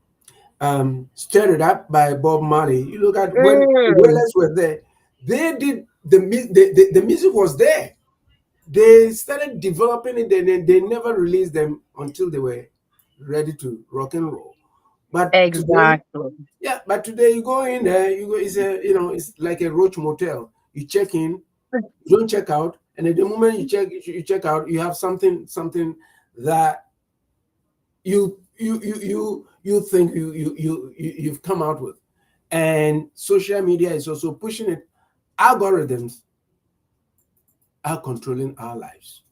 "Stir It Up" by Bob Marley, you look at when the Mm, Wailers were there, they did the music was there. They started developing it, and then they never released them until they were ready to rock and roll. But today, exactly. yeah, but today you go in there, you go. It's like a roach motel. You check in, you don't check out, and at the moment you check out, you have something that you think you've come out with. And social media is also pushing it. Algorithms are controlling our lives.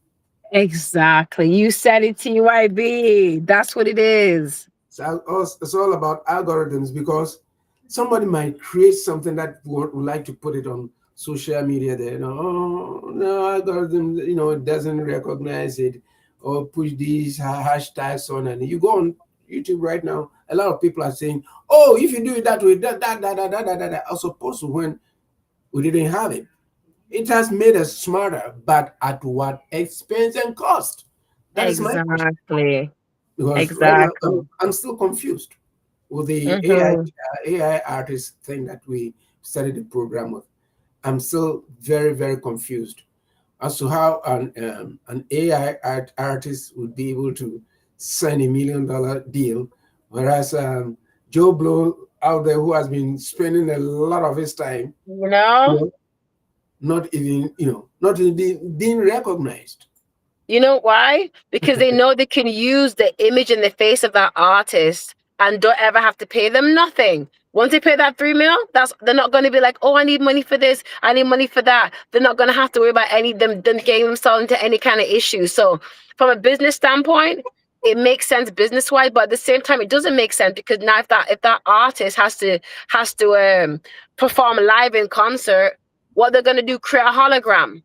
Exactly. You said it, TYB. That's what it is. It's all about algorithms, because somebody might create something that would like to put it on social media. There, oh no, algorithm, it doesn't recognize it, or push these hashtags on, and you go on YouTube right now. A lot of people are saying, "Oh, if you do it that way, that." As opposed to when we didn't have it, it has made us smarter, but at what expense and cost? That is my question. Exactly. Because right now Exactly. I'm still confused with the Mm-hmm. AI artist thing that we started the program with. I'm still very, very confused as to how an AI artist would be able to sign $1 million deal, whereas Joe Blow out there, who has been spending a lot of his time, You you know? know, not even being recognized. You know why? Because they know they can use the image and the face of that artist and don't ever have to pay them nothing. Once they pay that 3 mil, they're not going to be like, oh, I need money for this, I need money for that. They're not going to have to worry about any them getting themselves into any kind of issue. So, from a business standpoint, it makes sense business wise, but at the same time, it doesn't make sense because now if that artist has to perform live in concert, what they're going to do, create a hologram.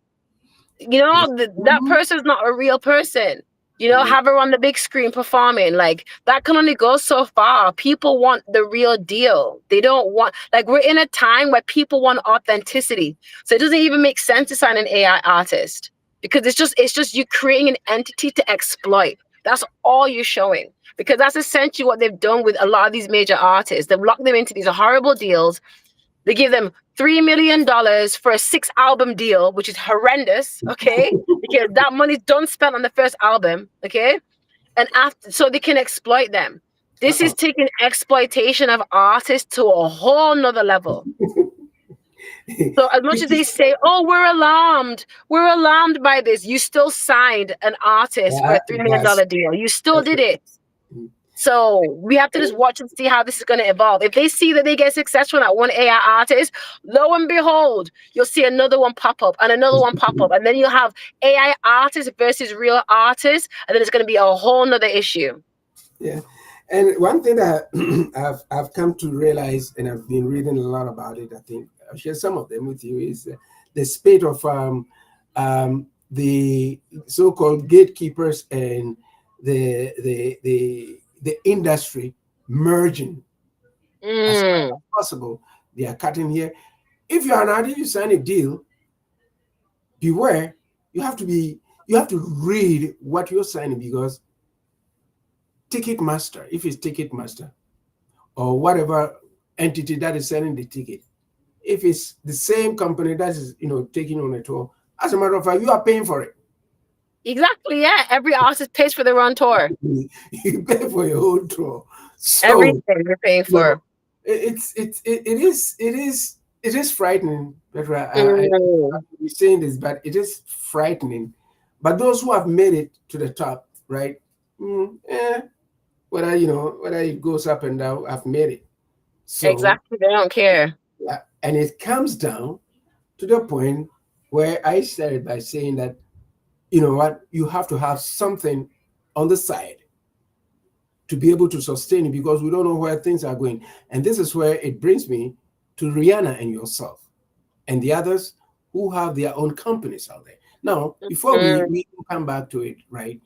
That Mhm. person's not a real person. Yeah. Have her on the big screen performing. Like that can only go so far. People want the real deal. They don't want, like, we're in a time where people want authenticity. So it doesn't even make sense to sign an AI artist because it's just you creating an entity to exploit. That's all you're showing. Because that's essentially what they've done with a lot of these major artists. They've locked them into these horrible deals. They give them $3 million for a 6 album deal, which is horrendous, okay? Because that money's done spent on the first album, okay? And after, so they can exploit them. This is Uh-uh. taking exploitation of artists to a whole nother level. So as much as It they is. say, "Oh, we're alarmed by this," you still signed an artist for a $3 million That's deal. You still that's did it. So we have to just watch and see how this is going to evolve. If they see that they get successful at one AI artist, lo and behold, you'll see another one pop up and another one pop up. And then you'll have AI artists versus real artists. And then it's going to be a whole nother issue. yeah. And one thing that I've come to realize, and I've been reading a lot about it. I think I'll share some of them with you. Is the spate of the so-called gatekeepers and the industry merging as much Mm, as possible. They are cutting here. If you are an artist, you sign a deal. Beware. You have to be. You have to read what you're signing because Ticketmaster, if it's Ticketmaster, or whatever entity that is selling the ticket, if it's the same company that is taking on a tour, as a matter of fact, you are paying for it. exactly. Yeah. Every artist pays for their own tour. You pay for your own tour. So Everything you're paying you know for. it is frightening. Petra, I Mm, be saying this, but it is frightening. But those who have made it to the top, right? Whether it goes up and down, I've made it. So exactly. They don't care. yeah, and it comes down to the point where I started by saying that, you know what, you have to have something on the side to be able to sustain it because we don't know where things are going. And this is where it brings me to Rihanna and yourself and the others who have their own companies out there. Now, before we, Mm. we come back to it, right?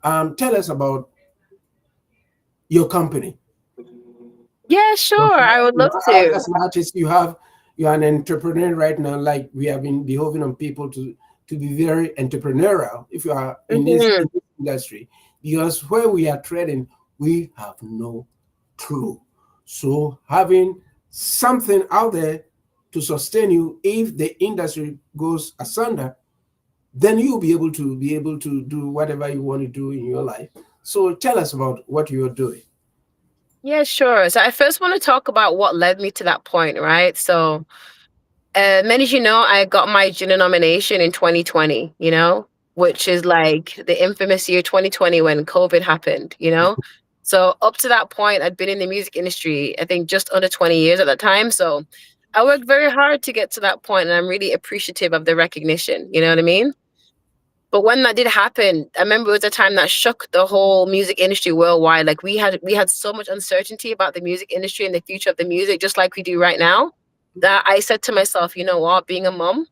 Tell us about your company. Yeah, sure. Okay. I would You love know, as, to. as an artist, you're an entrepreneur right now. Like we have been behoving on people to be very entrepreneurial if you are Hmm. in this industry, because where we are trading, we have no clue. So having something out there to sustain you if the industry goes asunder, then you'll be able to do whatever you want to do in your life. So tell us about what you're doing. Yeah, sure. So I first want to talk about what led me to that point, right? So, many of you know, I got my junior nomination in 2020, which is like the infamous year 2020 when COVID happened. So up to that point, I'd been in the music industry, I think just under 20 years at that time. So I worked very hard to get to that point, and I'm really appreciative of the recognition. You know what I mean? But when that did happen, I remember it was a time that shook the whole music industry worldwide. Like we had so much uncertainty about the music industry and the future of the music, just like we do right now, that I said to myself, you know what, being a mom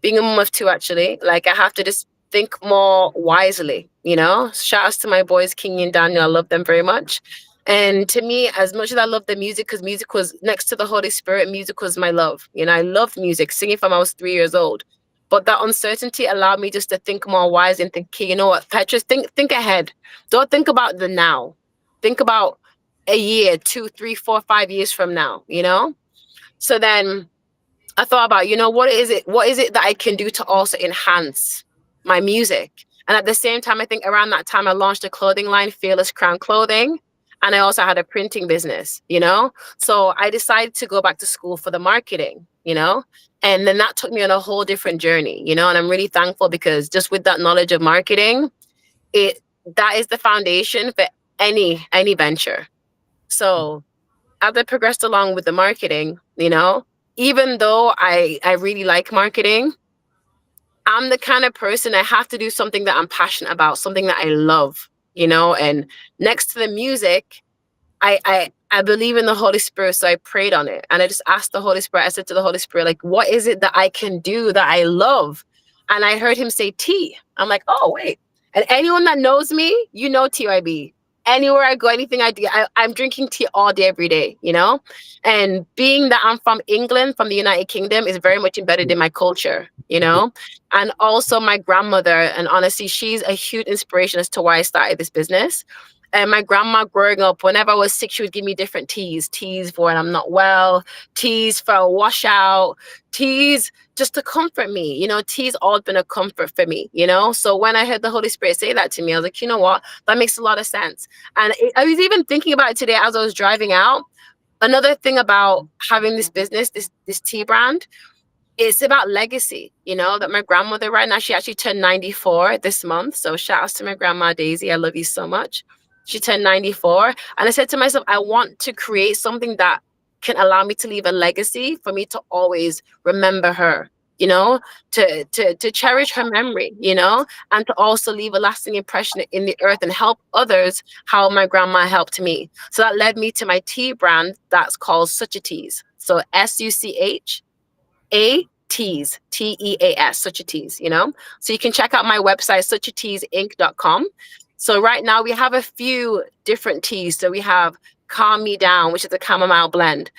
of two actually, like I have to just think more wisely, Shout outs to my boys, King and Daniel. I love them very much. And to me, as much as I love the music, because music was next to the Holy Spirit, music was my love. I loved music, singing from I was 3 years old. But that uncertainty allowed me just to think more wise and think, okay, you know what, Petrus, think ahead. Don't think about the now. Think about a year, 2, 3, 4, 5 years from now. So then I thought about, what is it that I can do to also enhance my music? And at the same time, I think around that time I launched a clothing line, Fearless Crown Clothing. And I also had a printing business. So I decided to go back to school for the marketing. And then that took me on a whole different journey. And I'm really thankful because just with that knowledge of marketing, it that is the foundation for any venture. So as I progressed along with the marketing, even though I really like marketing, I'm the kind of person I have to do something that I'm passionate about, something that I love. And next to the music, I believe in the Holy Spirit, so I prayed on it, and I just asked the Holy Spirit. I said to the Holy Spirit, like, what is it that I can do that I love? And I heard him say tea. I'm like, oh wait. And anyone that knows me, TYB. Anywhere I go, anything I do, I'm drinking tea all day, every day. And being that I'm from England, from the United Kingdom, is very much embedded in my culture. And also my grandmother, and honestly, she's a huge inspiration as to why I started this business. And my grandma growing up, whenever I was sick, she would give me different teas for when I'm not well, teas for a washout, teas just to comfort me. Tea's always been a comfort for me. So when I heard the Holy Spirit say that to me, I was like, you know what? That makes a lot of sense. And I was even thinking about it today as I was driving out. Another thing about having this business, this tea brand, it's about legacy, that my grandmother right now, she actually turned 94 this month. So shout outs to my grandma Daisy. I love you so much. She turned 94. And I said to myself, I want to create something that can allow me to leave a legacy for me to always remember her. to cherish her memory, and to also leave a lasting impression in the earth and help others how my grandma helped me. So that led me to my tea brand that's called Such a Teas. So SUCHATEAS, TEAS, Such a Teas. So you can check out my website, suchateasinc.com. So right now we have a few different teas. So we have Calm Me Down, which is a chamomile blend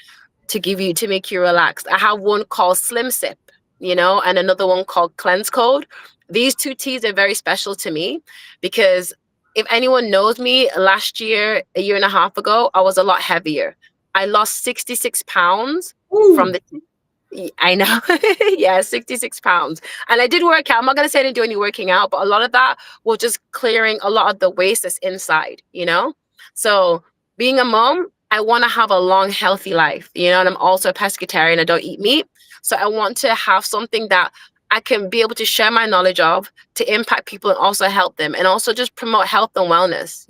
to make you relax. I have one called Slim Sip, and another one called Cleanse Code. These two teas are very special to me because if anyone knows me, last year, a year and a half ago, I was a lot heavier. I lost 66 pounds from Ooh. the I know. Yeah, 66 pounds. And I did work out. I'm not going to say I didn't do any working out, but a lot of that was just clearing a lot of the waste that's inside. So being a mom, I want to have a long, healthy life, and I'm also a pescatarian. I don't eat meat. So I want to have something that I can be able to share my knowledge of to impact people and also help them and also just promote health and wellness.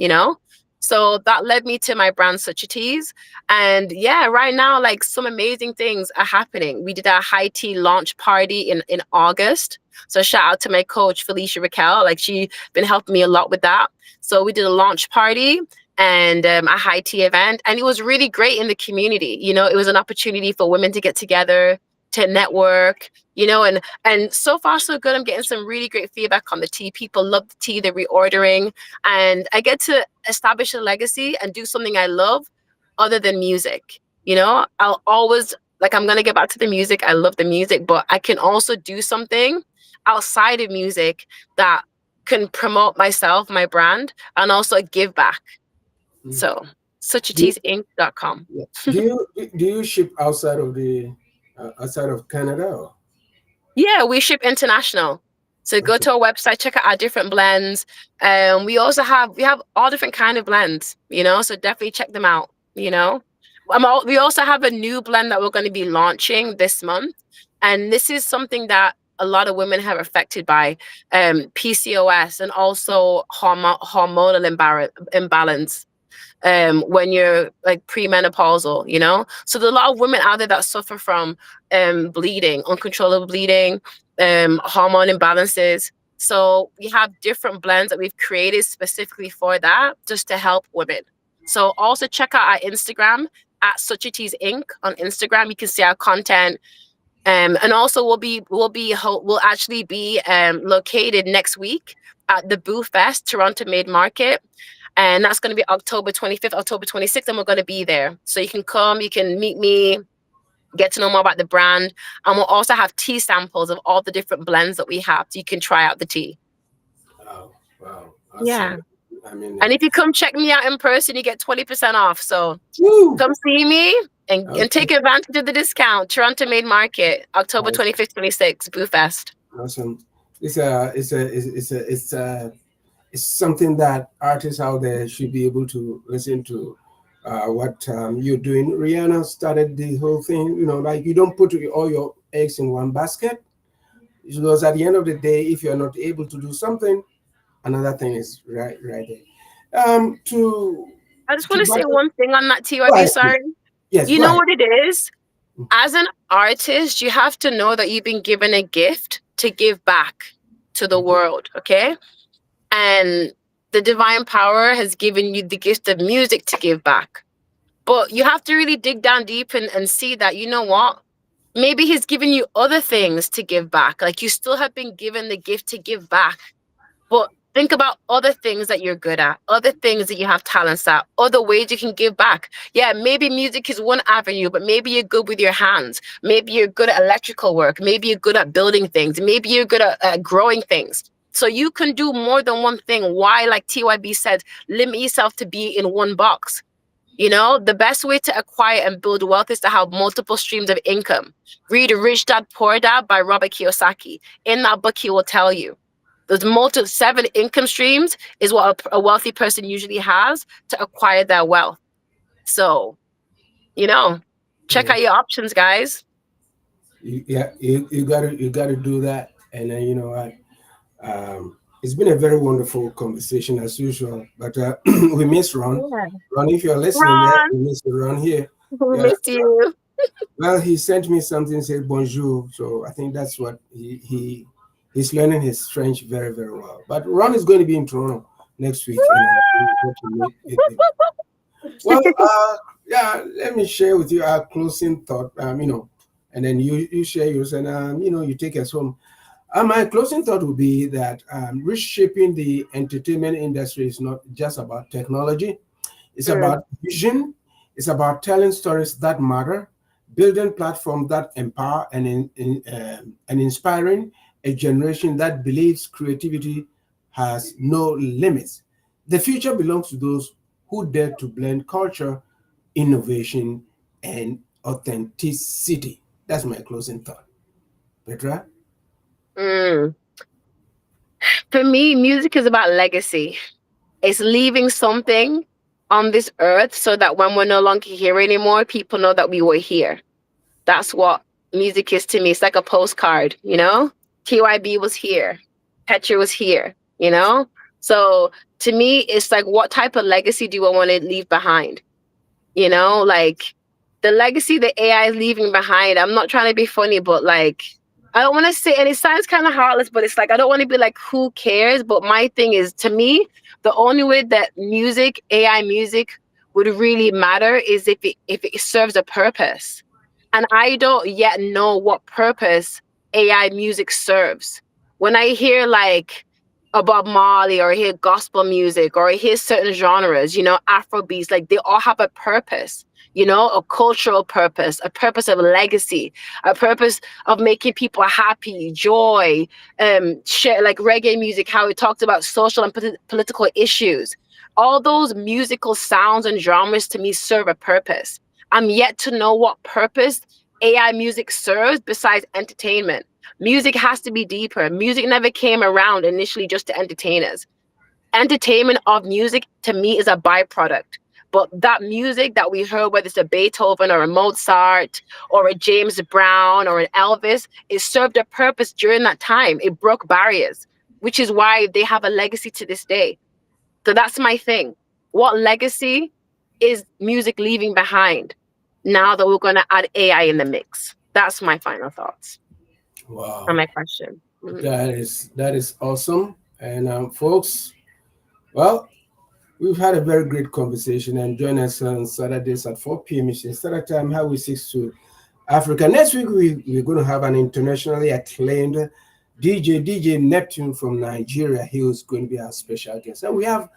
So that led me to my brand Such a Teas. And yeah, right now, like some amazing things are happening. We did our high tea launch party in August. So shout out to my coach, Felicia Raquel. Like she been helping me a lot with that. So we did a launch party and a high tea event. And it was really great in the community. It was an opportunity for women to get together, to network, and so far so good. I'm getting some really great feedback on the tea. People love the tea, they're reordering. And I get to establish a legacy and do something I love other than music. I'll always I'm gonna get back to the music. I love the music, but I can also do something outside of music that can promote myself, my brand, and also give back. Mm. So Do, suchateasinc.com. yeah. Do you ship outside of Canada? Or? Yeah, we ship international. So go Okay. to our website, check out our different blends. We have all different kind of blends. So definitely check them out. We also have a new blend that we're going to be launching this month. And this is something that a lot of women have affected by PCOS and also hormonal imbalance when you're like premenopausal. So there's a lot of women out there that suffer from bleeding, uncontrollable bleeding, hormone imbalances. So we have different blends that we've created specifically for that, just to help women. So also check out our Instagram at Such a Teas Inc. on Instagram. You can see our content. And also we'll actually be located next week at the Boo Fest Toronto Made Market. And that's going to be October 25th, October 26th, and we're going to be there. So you can come, you can meet me, get to know more about the brand. And we'll also have tea samples of all the different blends that we have. So you can try out the tea. Wow. Wow. Yeah. Awesome. I mean, And if you come check me out in person, you get 20% off. So woo. come see me and Okay. take advantage of the discount. Toronto Made Market, October Awesome. 25th, 26th, Boo Fest. Awesome. It's something that artists out there should be able to listen to. What you're doing. Rihanna started the whole thing. Like you don't put all your eggs in one basket, because at the end of the day, if you're not able to do something, another thing is right there. I just To want to say battle. one thing on that, Go TYB, ahead, sorry. please. Yes, You go know ahead. what it is? As an artist, you have to know that you've been given a gift to give back to the Mhm. world, okay? And the divine power has given you the gift of music to give back. But you have to really dig down deep and see that, you know what? Maybe he's given you other things to give back. Like you still have been given the gift to give back. But think about other things that you're good at, other things that you have talents at, other ways you can give back. Yeah, maybe music is one avenue, but maybe you're good with your hands. Maybe you're good at electrical work. Maybe you're good at building things. Maybe you're good at growing things. So you can do more than one thing. Why, like TYB said, limit yourself to be in one box? The best way to acquire and build wealth is to have multiple streams of income. Read Rich Dad Poor Dad by Robert Kiyosaki. In that book, he will tell you those multiple 7 income streams is what a wealthy person usually has to acquire their wealth. So, you know, check Yeah, out your options, guys. you gotta do that, and then you know what? It's been a very wonderful conversation as usual, but we miss Ron. Yeah. Ron, if you're listening there, Ron, we miss Ron here. we Yeah, miss you. Well, he sent me something said bonjour, so I think that's what he's learning his French very very well. But Ron is going to be in Toronto next week, and we hope to meet with him. Well, yeah, let me share with you our closing thought. And then you share yours, and you take us home. My closing thought would be that reshaping the entertainment industry is not just about technology. It's Mm, about vision. It's about telling stories that matter, building platforms that empower, and inspiring a generation that believes creativity has no limits. The future belongs to those who dare to blend culture, innovation, and authenticity. That's my closing thought. Petra? mm. For me, music is about legacy. It's leaving something on this earth so that when we're no longer here anymore, people know that we were here. That's what music is to me. It's like a postcard, you know? TYB was here, Petra was here, you know? So to me, it's like, what type of legacy do I want to leave behind? You know, like the legacy that AI is leaving behind. I'm not trying to be funny, but like, I don't want to say, and it sounds kind of heartless, but it's like, I don't want to be like, who cares? But my thing is, to me, the only way that music, AI music, would really matter is if it serves a purpose. And I don't yet know what purpose AI music serves. When I hear like a Bob Marley or I hear gospel music or I hear certain genres, Afro beats, like they all have a purpose, a cultural purpose, a purpose of legacy, a purpose of making people happy, joy, share like reggae music, how it talks about social and political issues. All those musical sounds and genres to me serve a purpose. I'm yet to know what purpose AI music serves besides entertainment. Music has to be deeper. Music never came around initially just to entertain us. Entertainment of music to me is a byproduct. But that music that we heard, whether it's a Beethoven or a Mozart or a James Brown or an Elvis, it served a purpose during that time. It broke barriers, which is why they have a legacy to this day. So that's my thing. What legacy is music leaving behind now that we're going to add AI in the mix? That's my final thoughts on Wow, my question. Mhm. that is awesome. And folks, well, we've had a very great conversation, and join us on Saturdays at 4 p.m. Eastern Standard Time, how we 6 to Africa. Next week, we're going to have an internationally acclaimed DJ Neptune from Nigeria. He was going to be our special guest. And we have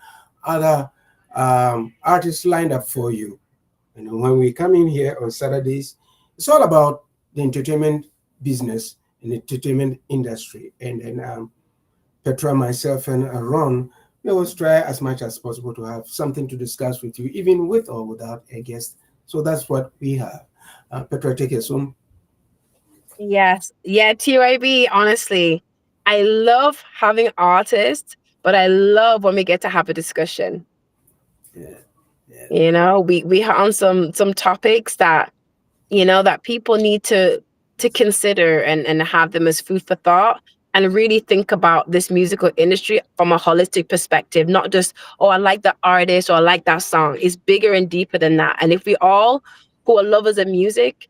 other artists lined up for you. When we come in here on Saturdays, it's all about the entertainment business and entertainment industry. And then Petra, myself, and Ron, we always try as much as possible to have something to discuss with you, even with or without a guest. So that's what we have. Petra, take us home. Yes. Yeah, TYB, honestly, I love having artists, but I love when we get to have a discussion. Yeah, yeah. We hit on some topics that that people need to consider and have them as food for thought and really think about this musical industry from a holistic perspective, not just, oh, I like that artist or I like that song. It's bigger and deeper than that. And if we all who are lovers of music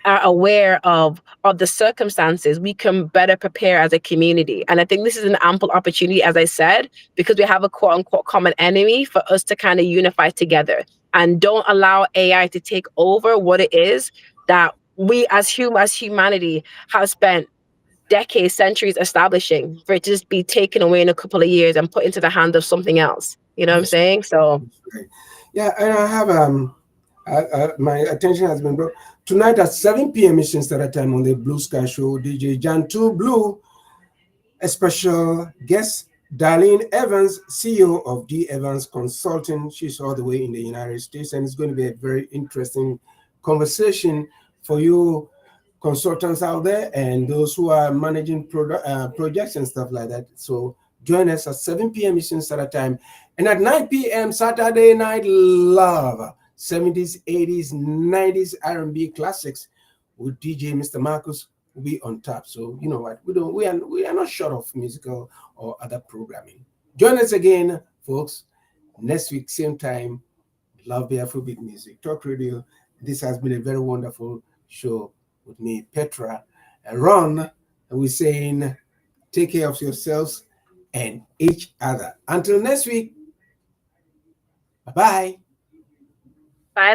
are aware of the circumstances, we can better prepare as a community. And I think this is an ample opportunity, as I said, because we have a quote unquote common enemy for us to kind of unify together and don't allow AI to take over what it is that we as humanity have spent decades, centuries establishing, for it to just be taken away in a couple of years and put into the hand of something else. You know what I'm That's, saying? So that's great. Yeah, and I have my attention has been brought tonight at 7 p.m. Eastern Standard Time on the Blue Sky Show. DJ Jan 2 Blue, a special guest, Darlene Evans, CEO of D Evans Consulting. She's all the way in the United States, and it's going to be a very interesting conversation for you consultants out there and those who are managing projects and stuff like that. So join us at 7 p.m. Eastern Standard Time, and at 9 p.m. Saturday Night Love, 70s, 80s, 90s R&B classics with DJ Mr. Marcus will be on top. So you know what, we are not short of musical or other programming. Join us again, folks, next week, same time. Love the Afrobeat Music Talk Radio. This has been a very wonderful show with me, Petra, and Ron. And we're saying, take care of yourselves and each other. Until next week, bye bye. Bye,